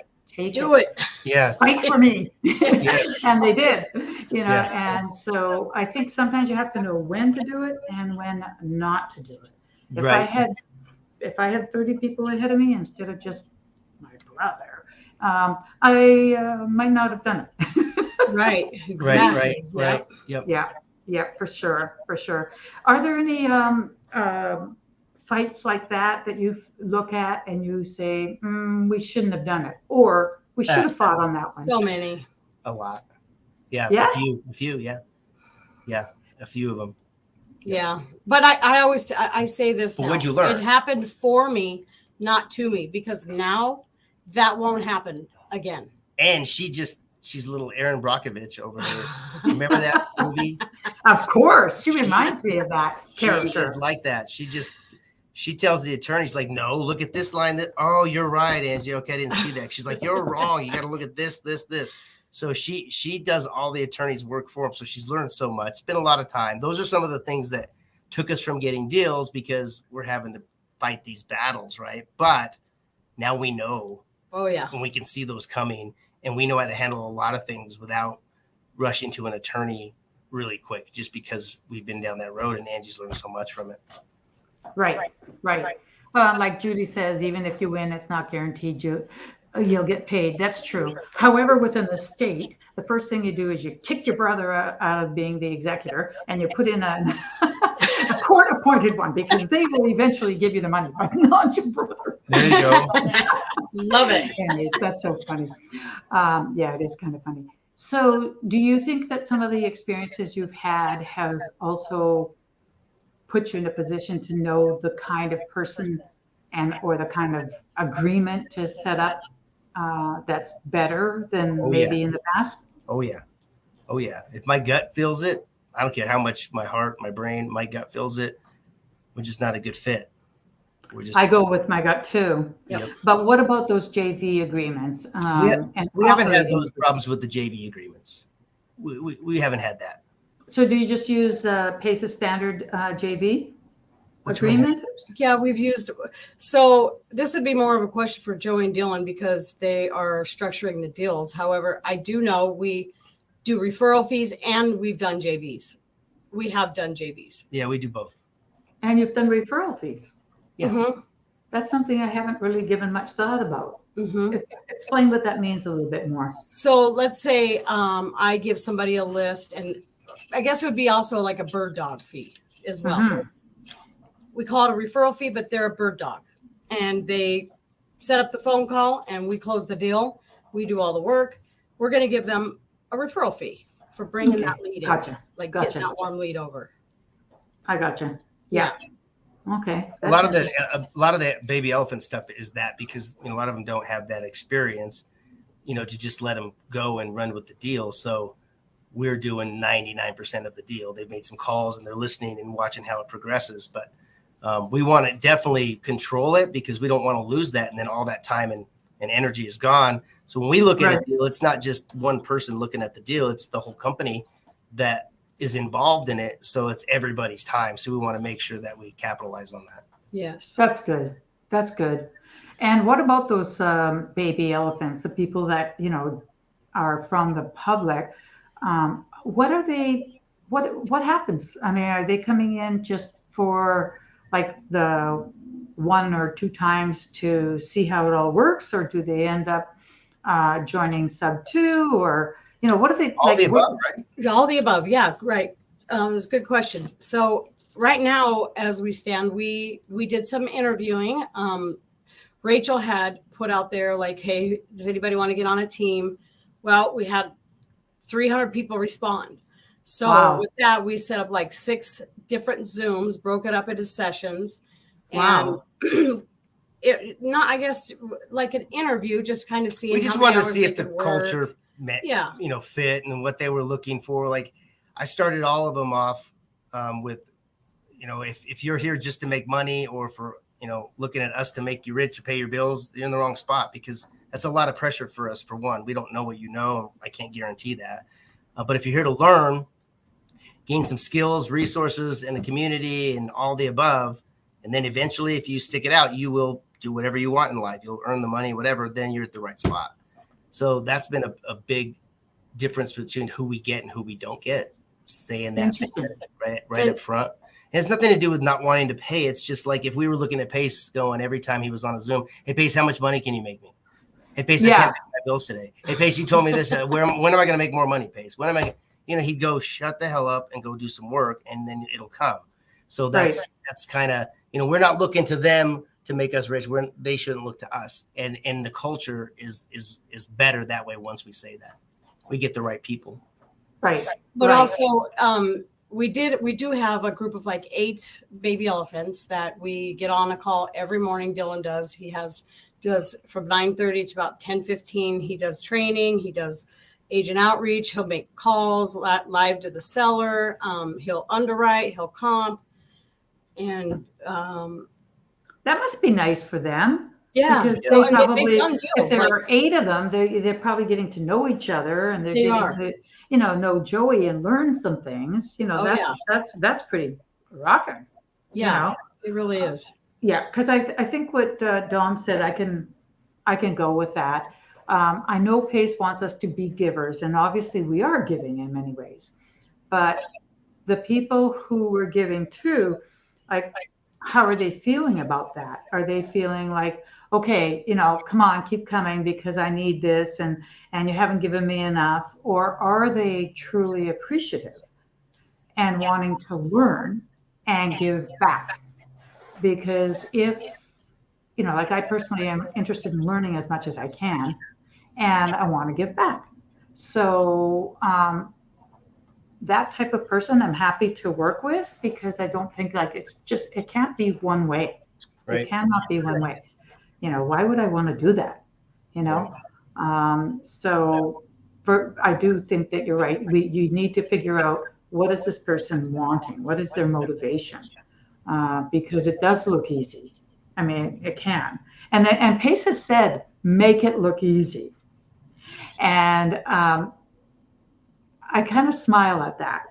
Do it. Yeah. fight for me. Yes. And they did, you know, Yeah. and so I think sometimes you have to know when to do it and when not to do it. Right. If I had 30 people ahead of me instead of just my brother, I might not have done it. Right. Exactly. Right. Yep. Yeah, for sure, for sure. Are there any fights like that you look at and you say, we shouldn't have done it, or we should have fought on that one? So many. A lot. Yeah. Yeah? A few. Yeah. Yeah. A few of them. Yeah. But I always say this But now. what'd you learn? It happened for me, not to me, because now that won't happen again. And she's little Erin Brockovich over there. Remember that movie? Of course. She reminds me of that She character. is like that. She tells the attorneys, like, no, look at this line. Oh, you're right, Angie. Okay, I didn't see that. She's like, you're wrong. You got to look at this. So she does all the attorneys' work for them. So she's learned so much. It's been a lot of time. Those are some of the things that took us from getting deals because we're having to fight these battles, right? But now we know. Oh, yeah. And we can see those coming. And we know how to handle a lot of things without rushing to an attorney really quick, just because we've been down that road and Angie's learned so much from it. Right. Like Judy says, even if you win, it's not guaranteed you'll get paid. That's true. However, within the state, the first thing you do is you kick your brother out of being the executor and you put in a court-appointed one, because they will eventually give you the money, but not your brother. There you go. Love it. Anyways, that's so funny. Yeah, it is kind of funny. So do you think that some of the experiences you've had has also put you in a position to know the kind of person or the kind of agreement to set up that's better than maybe in the past? Oh, yeah. If my gut feels it, I don't care how much my heart, my brain, my gut feels it, we're just not a good fit. I go with my gut too. Yep. But what about those JV agreements? We haven't had those problems with the JV agreements. We haven't had that. So do you just use PACE's standard JV Which agreement? Yeah, we've used. So this would be more of a question for Joey and Dylan because they are structuring the deals. However, I do know we do referral fees and we've done JVs. We have done JVs. Yeah, we do both. And you've done referral fees. Yeah. Mm-hmm. That's something I haven't really given much thought about. Mm-hmm. Explain what that means a little bit more. So let's say I give somebody a list, and I guess it would be also like a bird dog fee as well. Mm-hmm. We call it a referral fee, but they're a bird dog. And they set up the phone call and we close the deal. We do all the work. We're going to give them a referral fee for bringing that lead in. Gotcha. Getting that warm lead over. I gotcha. Yeah. Okay. A lot of the baby elephant stuff is that because a lot of them don't have that experience, to just let them go and run with the deal. So we're doing 99% of the deal. They've made some calls and they're listening and watching how it progresses. But we want to definitely control it because we don't want to lose that. And then all that time and energy is gone. So when we look at a deal, it's not just one person looking at the deal. It's the whole company that is involved in it. So it's everybody's time. So we want to make sure that we capitalize on that. Yes. That's good. And what about those baby elephants, the people that, are from the public? What are they, what happens? I mean, are they coming in just for like the 1 or 2 times to see how it all works? Or do they end up joining Subto, or, what are they? All the above, right? All the above. Yeah, right. It's a good question. So right now, as we stand, we did some interviewing. Rachel had put out there like, hey, does anybody want to get on a team? Well, we had 300 people respond. So with that, we set up like 6 different Zooms, broke it up into sessions. Wow. And I guess like an interview, just kind of seeing. We just wanted to see if the culture met, fit and what they were looking for. Like I started all of them off with, if you're here just to make money or for, looking at us to make you rich or pay your bills, you're in the wrong spot because that's a lot of pressure for us. For one, we don't know what you know. I can't guarantee that. But if you're here to learn gain some skills, resources in the community and all the above. And then eventually, if you stick it out, you will do whatever you want in life. You'll earn the money, whatever, then you're at the right spot. So that's been a big difference between who we get and who we don't get. Saying that right up front. It has nothing to do with not wanting to pay. It's just like if we were looking at Pace going every time he was on a Zoom, hey, Pace, how much money can you make me? Hey, Pace, I can't pay my bills today. Hey, Pace, you told me this. When am I going to make more money, Pace? When am I? He'd go shut the hell up and go do some work, and then it'll come. So that's kind of, we're not looking to them to make us rich. They shouldn't look to us. And the culture is better that way. Once we say that, we get the right people. Right. But also, we do have a group of like 8 baby elephants that we get on a call every morning. Dylan does. He does from 9:30 to about 10:15. He does training. He does agent outreach. He'll make calls live to the seller. He'll underwrite. He'll comp. And that must be nice for them. Yeah. Because they probably, if there are 8 of them, they're probably getting to know each other, and they're getting to, know Joey and learn some things. That's pretty rocking. Yeah, it really is. Yeah, because I think what Dom said, I can go with that. I know Pace wants us to be givers, and obviously we are giving in many ways. But the people who we're giving to, like, how are they feeling about that? Are they feeling like, okay, come on, keep coming because I need this, and you haven't given me enough? Or are they truly appreciative and wanting to learn and give back? Because if, like I personally am interested in learning as much as I can, and I want to give back. So that type of person I'm happy to work with, because I don't think like it can't be one way. Right. It cannot be one way. Why would I want to do that? So I do think that you're right. You need to figure out, what is this person wanting? What is their motivation? Because it does look easy. I mean, it can. And Pace has said, make it look easy. And I kind of smile at that,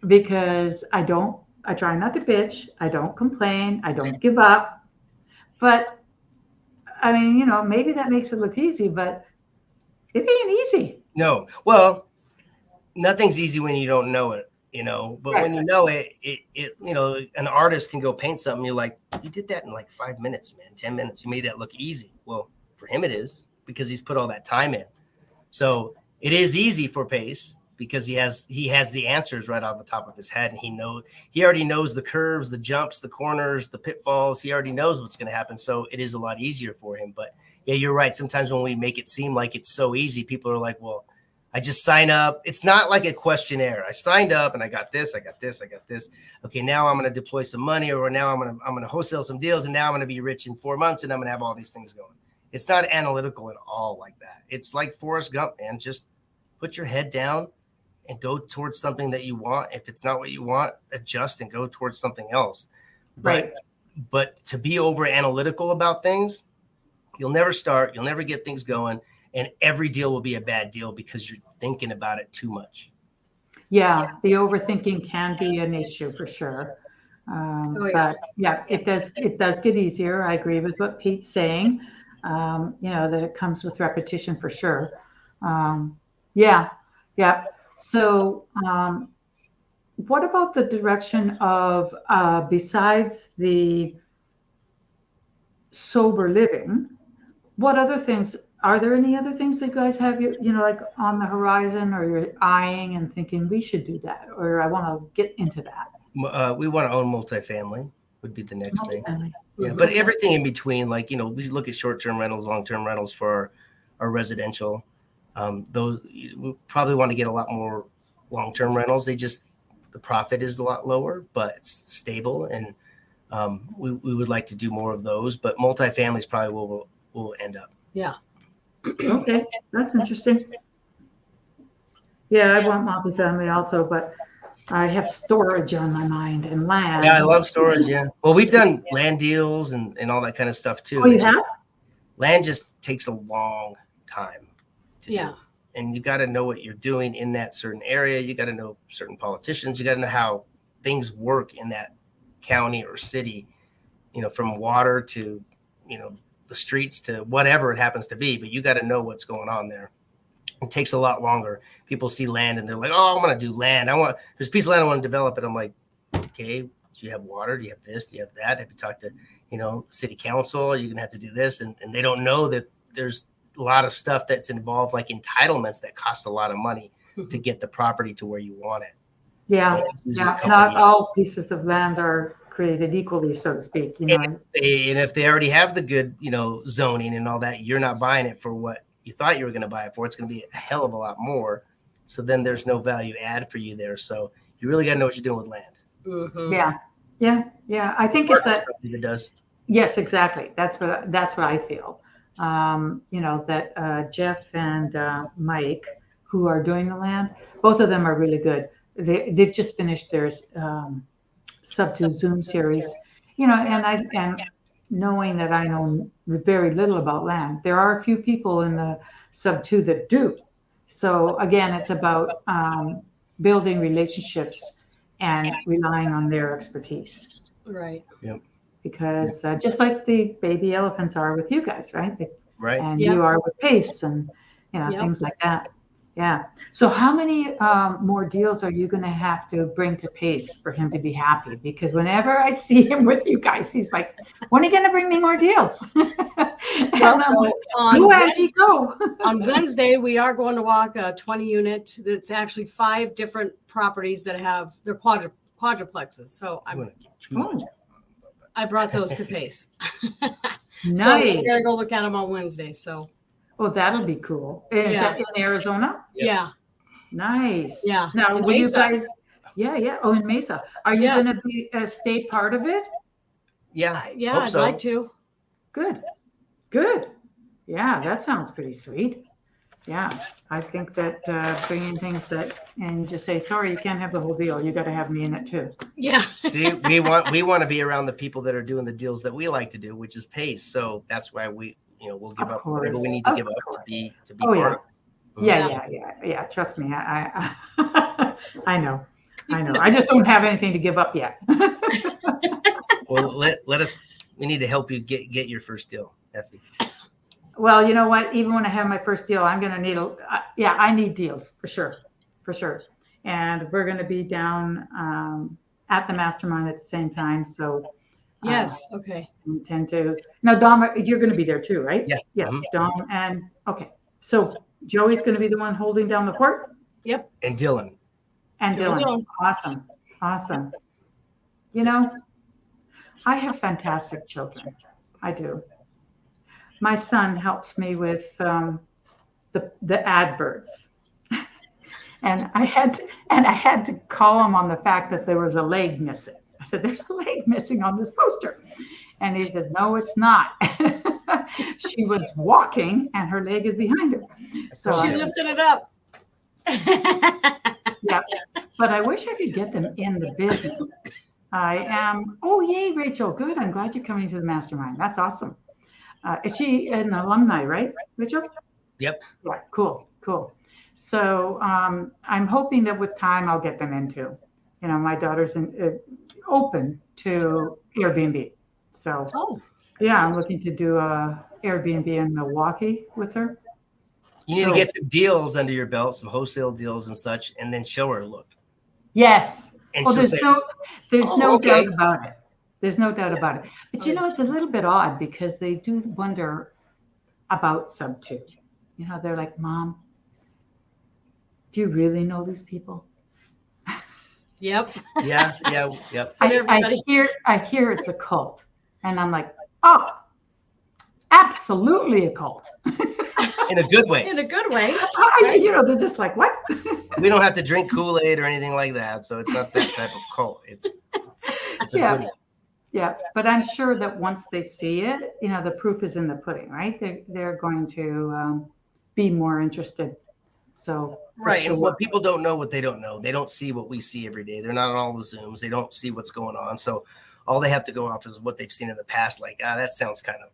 because I try not to bitch. I don't complain. I don't give up. But I mean, maybe that makes it look easy, but it ain't easy. No. Well, nothing's easy when you don't know it, but when you know it, an artist can go paint something. You're like, you did that in like 5 minutes, man, 10 minutes. You made that look easy. Well, for him, it is, because he's put all that time in. So it is easy for Pace, because he has the answers right off the top of his head, and he already knows the curves, the jumps, the corners, the pitfalls. He already knows what's going to happen. So it is a lot easier for him. But yeah, you're right. Sometimes when we make it seem like it's so easy, people are like, well, I just sign up. It's not like a questionnaire. I signed up and I got this, I got this, I got this. Okay, now I'm going to deploy some money, or now I'm going to wholesale some deals, and now I'm going to be rich in 4 months, and I'm going to have all these things going. It's not analytical at all like that. It's like Forrest Gump, man. Just put your head down and go towards something that you want. If it's not what you want, adjust and go towards something else. Right. But to be over analytical about things, you'll never start. You'll never get things going. And every deal will be a bad deal because you're thinking about it too much. Yeah, the overthinking can be an issue for sure. But yeah, it does get easier. I agree with what Pete's saying. That it comes with repetition for sure. Yeah. So what about the direction of, besides the sober living, what other things, are there any other things that you guys have, like on the horizon, or you're eyeing and thinking we should do that, or I want to get into that? We want to own multifamily would be the next thing. Yeah, but everything in between, like, we look at short-term rentals, long-term rentals for our residential. Those, we probably want to get a lot more long-term rentals. The profit is a lot lower, but it's stable, and we would like to do more of those. But multifamily is probably where we'll end up. Yeah. Okay, that's interesting. Yeah, I want multifamily also, but I have storage on my mind and land. Yeah, I love storage. Yeah. Well, we've done land deals and all that kind of stuff too. Oh, you have? Land just takes a long time. Yeah. and you got to know what you're doing in that certain area. You got to know certain politicians. You got to know how things work in that county or city, from water to, the streets to whatever it happens to be. But you got to know what's going on there. It takes a lot longer. People see land and they're like, oh, I want to do land. There's a piece of land I want to develop it. I'm like, okay, do you have water? Do you have this? Do you have that? Have you talked to, city council? You're going to have to do this. And they don't know that there's a lot of stuff that's involved, like entitlements that cost a lot of money to get the property to where you want it. Yeah. Not all pieces of land are created equally, so to speak. And if they already have the good, zoning and all that, you're not buying it for what you thought you were going to buy it for. It's going to be a hell of a lot more. So then there's no value add for you there. So you really got to know what you're doing with land. Mm-hmm. Yeah. I think it's that. It does. Yes, exactly. That's what I feel. That Jeff and Mike, who are doing the land, both of them are really good. They've just finished their Subto Zoom series, and knowing that I know very little about land, there are a few people in the Subto that do. So again, it's about building relationships and relying on their expertise. Right. Yep. Because just like the baby elephants are with you guys, right? Right. And you are with Pace and things like that. Yeah. So how many more deals are you going to have to bring to Pace for him to be happy? Because whenever I see him with you guys, he's like, when are you going to bring me more deals? Well, so Angie, go. On Wednesday, we are going to walk a 20 unit. That's actually 5 different properties that have their quadruplexes. So I brought those to Pace. Nice. So we're going to go look at them on Wednesday. So. Oh, that'll be cool. Is that in Arizona? Yeah. Nice. Yeah. Now, in will you Mesa. guys? Yeah. Oh, in Mesa. Are you going to be a state part of it? Yeah. Yeah, I'd like to. Good. Yeah, that sounds pretty sweet. Yeah, I think that bringing things and just say, sorry, you can't have the whole deal. You got to have me in it too. Yeah. See, we want to be around the people that are doing the deals that we like to do, which is Pace. So that's why we'll give up whatever we need to give up to be part of it. Yeah. Trust me, I I know. I just don't have anything to give up yet. Well, let us. We need to help you get your first deal, Effie. Well, you know what? Even when I have my first deal, I'm going to need I need deals for sure. And we're going to be down at the mastermind at the same time. So yes, okay. I intend to. Now, Dom, you're going to be there too, right? Yeah. Yes, Dom, and okay. So Joey's going to be the one holding down the fort. Yep. And Dylan. Awesome. I have fantastic children. I do. My son helps me with the adverts, and I had to call him on the fact that there was a leg missing. I said, "There's a leg missing on this poster," and he says, "No, it's not. She was walking, and her leg is behind her." So she lifted it up. Yeah, but I wish I could get them in the business. I am. Oh, yay, Rachel! Good. I'm glad you're coming to the mastermind. That's awesome. Is she an alumni, right, Rachel? Yep. Yeah, cool. So I'm hoping that with time I'll get them into. My daughter's open to Airbnb. So yeah, I'm looking to do a Airbnb in Milwaukee with her. You need to get some deals under your belt, some wholesale deals and such, and then show her a look. Yes. And there's no doubt about it. There's no doubt about it. But it's a little bit odd because they do wonder about Subto. They're like, Mom, do you really know these people? Yep. Yeah. Yep. I hear it's a cult. And I'm like, oh, absolutely a cult. In a good way. They're just like, what? We don't have to drink Kool-Aid or anything like that. So it's not that type of cult. It's a goodie. Yeah, but I'm sure that once they see it, the proof is in the pudding, right? They're going to be more interested. So right, and what people don't know, what they don't know, they don't see what we see every day. They're not on all the Zooms. They don't see what's going on. So all they have to go off is what they've seen in the past. Like, that sounds kind of.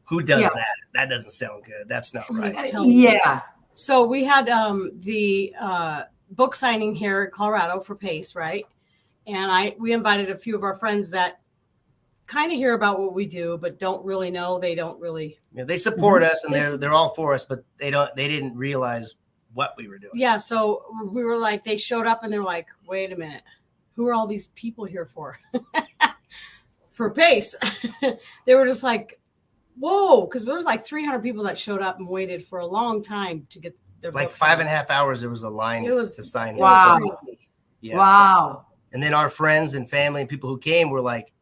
Who does that? That doesn't sound good. That's not right. Yeah. So we had the book signing here in Colorado for Pace, right? And we invited a few of our friends that kind of hear about what we do, but don't really know. They don't really. Yeah, they support us, and they're all for us, but they didn't realize what we were doing. Yeah, so we were like, they showed up and they're like, wait a minute, who are all these people here for? For Pace. They were just like, whoa, because there was like 300 people that showed up and waited for a long time to get their like books 5.5 hours. There was a line to sign. Wow. Yes. Wow. And then our friends and family and people who came were like,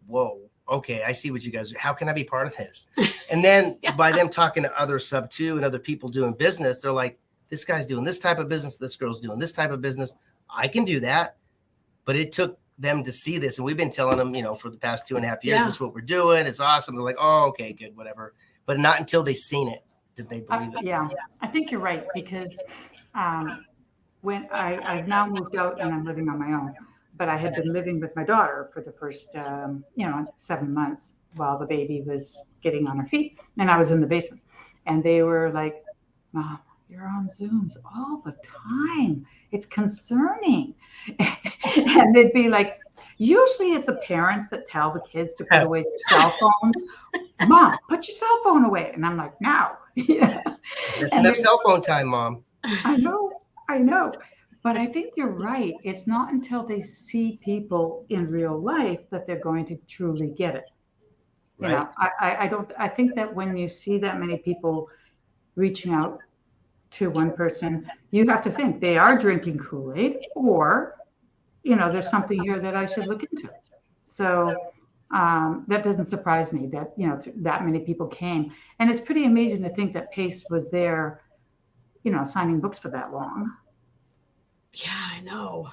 whoa, okay, I see what you guys do. How can I be part of this? And then by them talking to other Subto and other people doing business, they're like, this guy's doing this type of business. This girl's doing this type of business. I can do that. But it took them to see this. And we've been telling them, for the past 2.5 years, this is what we're doing. It's awesome. They're like, oh, okay, good, whatever. But not until they seen it did they believe it. Yeah, I think you're right, because when I've now moved out and I'm living on my own, but I had been living with my daughter for the first, 7 months while the baby was getting on her feet, and I was in the basement, and they were like, Mom, you're on Zooms all the time. It's concerning. And they'd be like, usually it's the parents that tell the kids to put away their cell phones. Mom, put your cell phone away. And I'm like, now. Yeah. That's enough cell phone time, Mom. I know. But I think you're right. It's not until they see people in real life that they're going to truly get it. Right. I think that when you see that many people reaching out to one person, you have to think they are drinking Kool-Aid, or, there's something here that I should look into. So that doesn't surprise me that, that many people came. And it's pretty amazing to think that Pace was there, signing books for that long. Yeah, I know.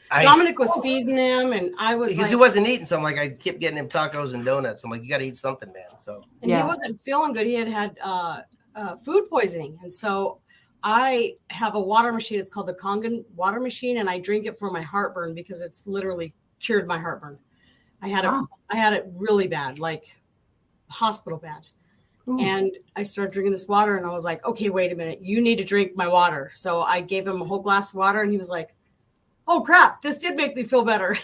Dominic was feeding him, and I was because he wasn't eating. So I'm like, I kept getting him tacos and donuts. I'm like, you got to eat something, man. So he wasn't feeling good. He had food poisoning, and so I have a water machine. It's called the Kangen water machine, and I drink it for my heartburn because it's literally cured my heartburn. I had it really bad, like hospital bad. Ooh. And I started drinking this water, and I was like, okay, wait a minute. You need to drink my water. So I gave him a whole glass of water, and he was like, oh, crap, this did make me feel better.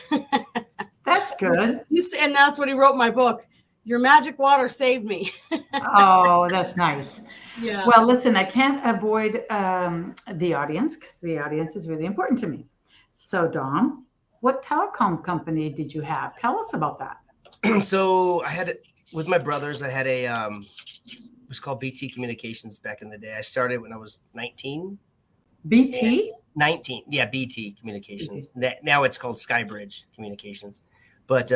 That's good. And that's what he wrote in my book. Your magic water saved me. Oh, that's nice. Yeah. Well, listen, I can't avoid the audience, because the audience is really important to me. So, Dom, what telecom company did you have? Tell us about that. So I had, with my brothers, I had it was called BT Communications back in the day. I started when I was 19. BT? 19. Yeah, BT Communications. BT. Now it's called Skybridge Communications. But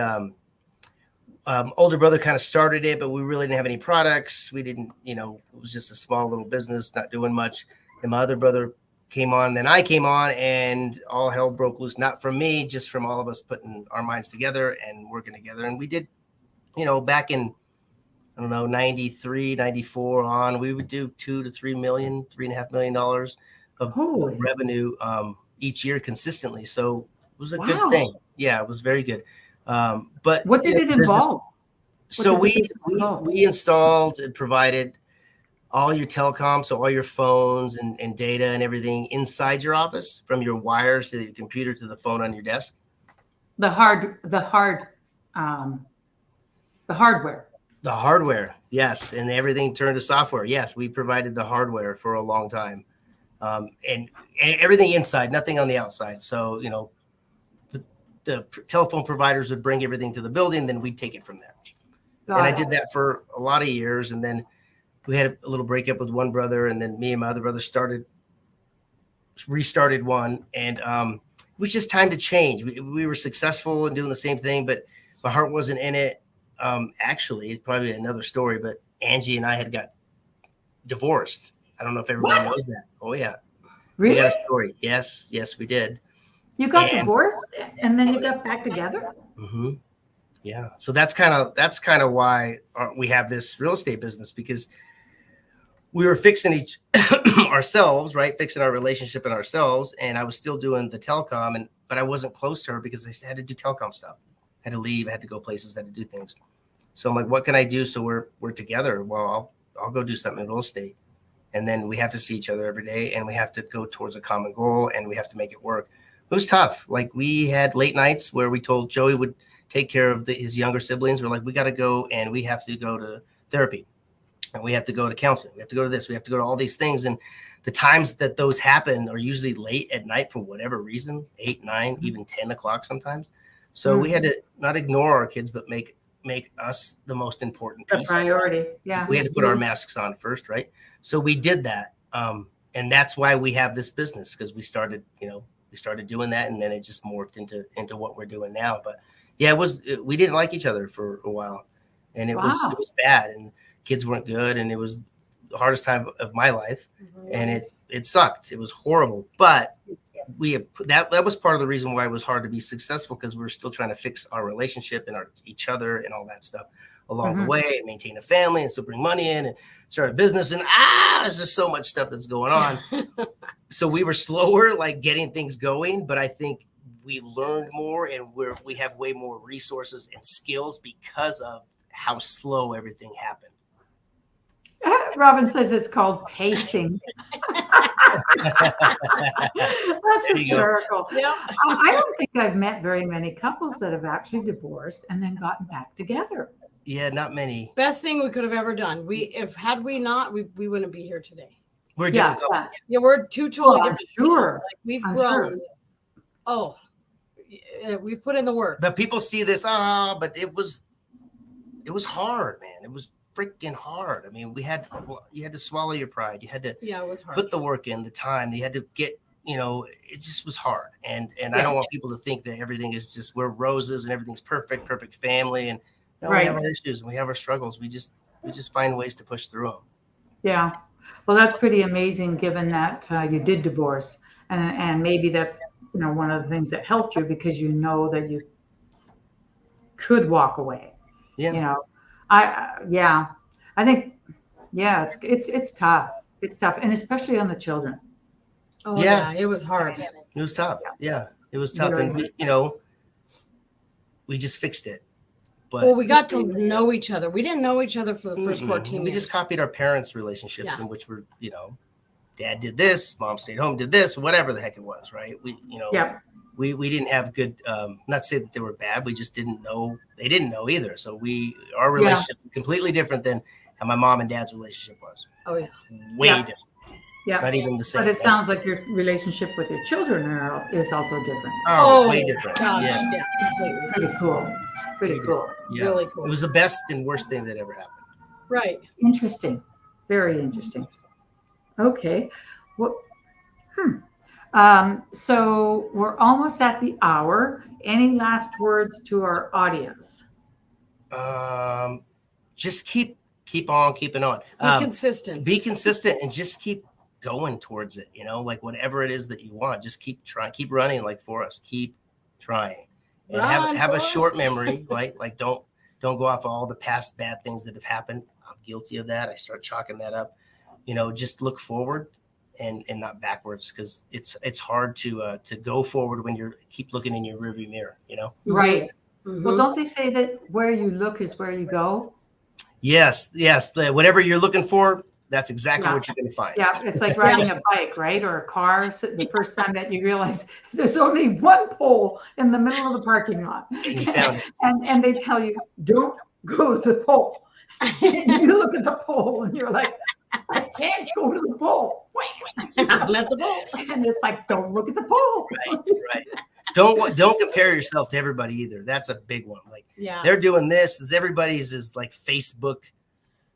older brother kind of started it, but we really didn't have any products. We didn't, it was just a small little business, not doing much. And my other brother came on, then I came on, and all hell broke loose. Not from me, just from all of us putting our minds together and working together. And we did, back in, 93, 94 on, we would do $2 to $3 million, $3.5 million of revenue each year consistently. So it was a good thing. Yeah, it was very good. But what did it involve? So we installed and provided all your telecom, so all your phones and data and everything inside your office, from your wires to your computer to the phone on your desk. The hardware. The hardware, yes, and everything turned to software. Yes, we provided the hardware for a long time, and everything inside, nothing on the outside. So the telephone providers would bring everything to the building, then we'd take it from there. I did that for a lot of years, and then we had a little breakup with one brother, and then me and my other brother restarted one, and it was just time to change. We were successful in doing the same thing, but my heart wasn't in it. Actually, it's probably another story, but Angie and I had got divorced. I don't know if everybody knows that. Oh yeah. Really? We got a story. Yes, we did. You got divorced and then you got back together? Mm-hmm. Yeah. So that's kind of why we have this real estate business, because we were fixing ourselves, right? Fixing our relationship and ourselves. And I was still doing the telecom, but I wasn't close to her because I had to do telecom stuff. I had to leave, I had to go places, I had to do things. So I'm like, what can I do so we're together? Well, I'll go do something in real estate. And then we have to see each other every day, and we have to go towards a common goal, and we have to make it work. It was tough. Like, we had late nights where we told Joey would take care of his younger siblings. We're like, we got to go, and we have to go to therapy, and we have to go to counseling. We have to go to this. We have to go to all these things. And the times that those happen are usually late at night for whatever reason, 8, 9, even 10 o'clock sometimes. So we had to not ignore our kids, but make us the most important piece. The priority. Yeah. We had to put our masks on first, right? So we did that. And that's why we have this business, because we started doing that, and then it just morphed into what we're doing now. But yeah, we didn't like each other for a while, and it was bad, and kids weren't good, and it was the hardest time of my life, and it sucked. It was horrible, but that was part of the reason why it was hard to be successful, because we were still trying to fix our relationship and each other and all that stuff along the way, and maintain a family and still bring money in and start a business. And there's just so much stuff that's going on. So we were slower, like getting things going, but I think we learned more, and we have way more resources and skills because of how slow everything happened. Robin says it's called pacing. That's hysterical. Yeah. I don't think I've met very many couples that have actually divorced and then gotten back together. Yeah, not many. Best thing we could have ever done. Had we not, we wouldn't be here today. We're different couples. Yeah, we're two totally I'm different. sure. Like, we've I'm grown. sure. Oh, we've put in the work. But people see this, but it was hard, man. It was freaking hard. I mean, you had to swallow your pride. You had to it was hard. put the work in, the time. You had to get, it just was hard. And I don't want people to think that everything is just, we're roses and everything's perfect family. And no, we have our issues and we have our struggles. We just find ways to push through them. Yeah. Well, that's pretty amazing, given that you did divorce, and maybe that's one of the things that helped you, because you know that you could walk away. Yeah. I think it's tough. It's tough, and especially on the children. Oh yeah, it was hard. It was tough. Yeah, it was tough, and we just fixed it. But we got to know each other. We didn't know each other for the first 14 years. We just copied our parents' relationships, in which were, dad did this, mom stayed home, did this, whatever the heck it was, right? We didn't have good, not to say that they were bad. We just didn't know. They didn't know either. So our relationship was completely different than how my mom and dad's relationship was. Oh yeah. Way different. Yeah. Not even the same. But it sounds like your relationship with your children is also different. Oh, way different. Gosh, Yeah. Pretty cool. Pretty cool. Yeah. Really cool. It was the best and worst thing that ever happened. Right. Interesting. Very interesting. Okay. Well, so we're almost at the hour. Any last words to our audience? Just keep on keeping on. Be consistent. Be consistent and just keep going towards it. Like whatever it is that you want, just keep trying, keep running. Like Forrest, keep trying, and have a short memory. Right? Like don't go off all the past bad things that have happened. I'm guilty of that. I start chalking that up. Just look forward and not backwards, because it's hard to go forward when you keep looking in your rearview mirror. Right. Mm-hmm. Well, don't they say that where you look is where you go? Yes. Whatever you're looking for, that's exactly what you're going to find. Yeah, it's like riding a bike, right? Or a car. So the first time that you realize there's only one pole in the middle of the parking lot. And you found it. And they tell you, don't go to the pole. You look at the pole and you're like, I can't go to the pole. Wait. I'm at the pole. And it's like, don't look at the pole. Right. Don't compare yourself to everybody either. That's a big one. Like they're doing this. Everybody's is like Facebook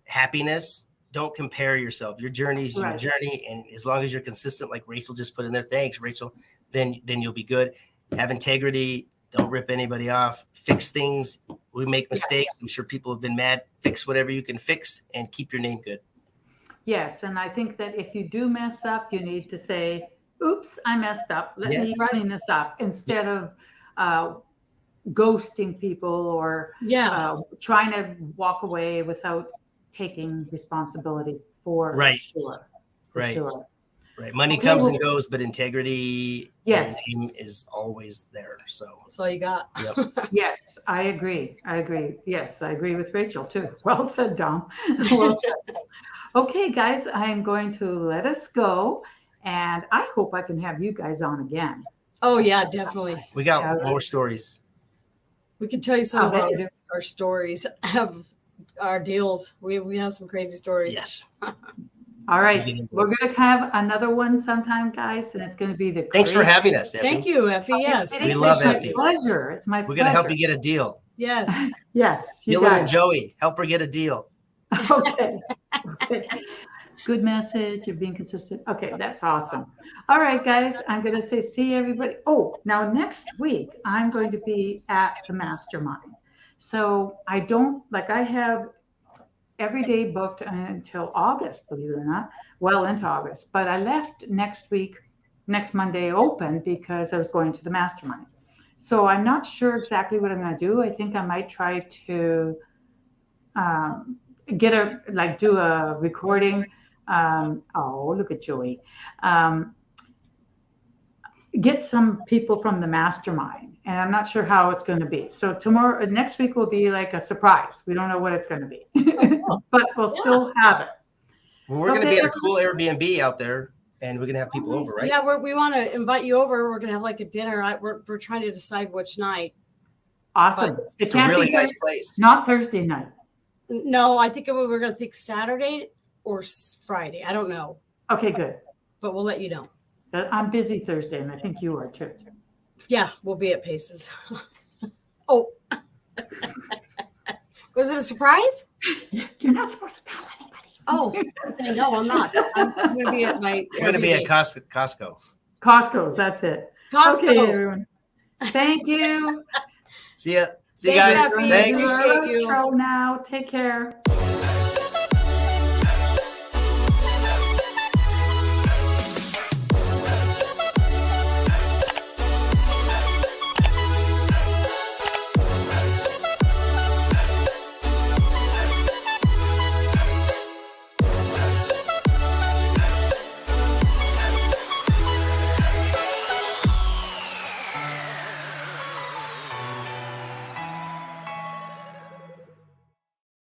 happiness. Don't compare yourself. Your journey is your journey, and as long as you're consistent, like Rachel just put in there. Thanks, Rachel. Then you'll be good. Have integrity. Don't rip anybody off. Fix things. We make mistakes. I'm sure people have been mad. Fix whatever you can fix, and keep your name good. Yes, and I think that if you do mess up, you need to say, oops, I messed up. Let me clean this up, instead of ghosting people or trying to walk away without taking responsibility for sure. Right. Sure. Right. Money comes and goes, but integrity is always there. So that's all you got. Yep. Yes, I agree. Yes, I agree with Rachel too. Well said, Dom. Well said. Okay, guys, I am going to let us go. And I hope I can have you guys on again. Oh yeah, definitely. We got more stories. We can tell you some I'll of bet you do. our stories of our deals. We have some crazy stories. Yes. All right. We're going to have another one sometime, guys, and it's going to be the Thanks for having us, Effie. Thank you, Effie. Yes. We love It's Effie. my pleasure. It's my pleasure. We're going to help you get a deal. Yes. Yes. You Dylan got and it. Joey, help her get a deal. Okay. Okay. Good message. You're being consistent. Okay, that's awesome. All right, guys, I'm going to say see everybody. Oh, now next week, I'm going to be at the mastermind. So I have every day booked until August, believe it or not, well into August. But I left next Monday open because I was going to the mastermind. So I'm not sure exactly what I'm going to do. I think I might try to do a recording. Oh, look at Joey. Get some people from the mastermind, and I'm not sure how it's going to be. So next week will be like a surprise. We don't know what it's going to be, but we'll still have it. Well, we're going to be at a cool Airbnb out there, and we're going to have people over, right? Yeah, we want to invite you over. We're going to have like a dinner. We're trying to decide which night. Awesome. It's a really nice place. Not Thursday night. No, I think we're going to think Saturday or Friday. I don't know. Okay, good. But we'll let you know. I'm busy Thursday, and I think you are too. Yeah, we'll be at Paces. Oh. Was it a surprise? You're not supposed to tell anybody. Oh, okay, no, I'm not. I'm going to be at my. We're going to be at Costco. Costco's, that's it. Costco. Okay, everyone. Thank you. See ya. See you Thanks, guys. Effie. Thanks. Appreciate you. Now, take care.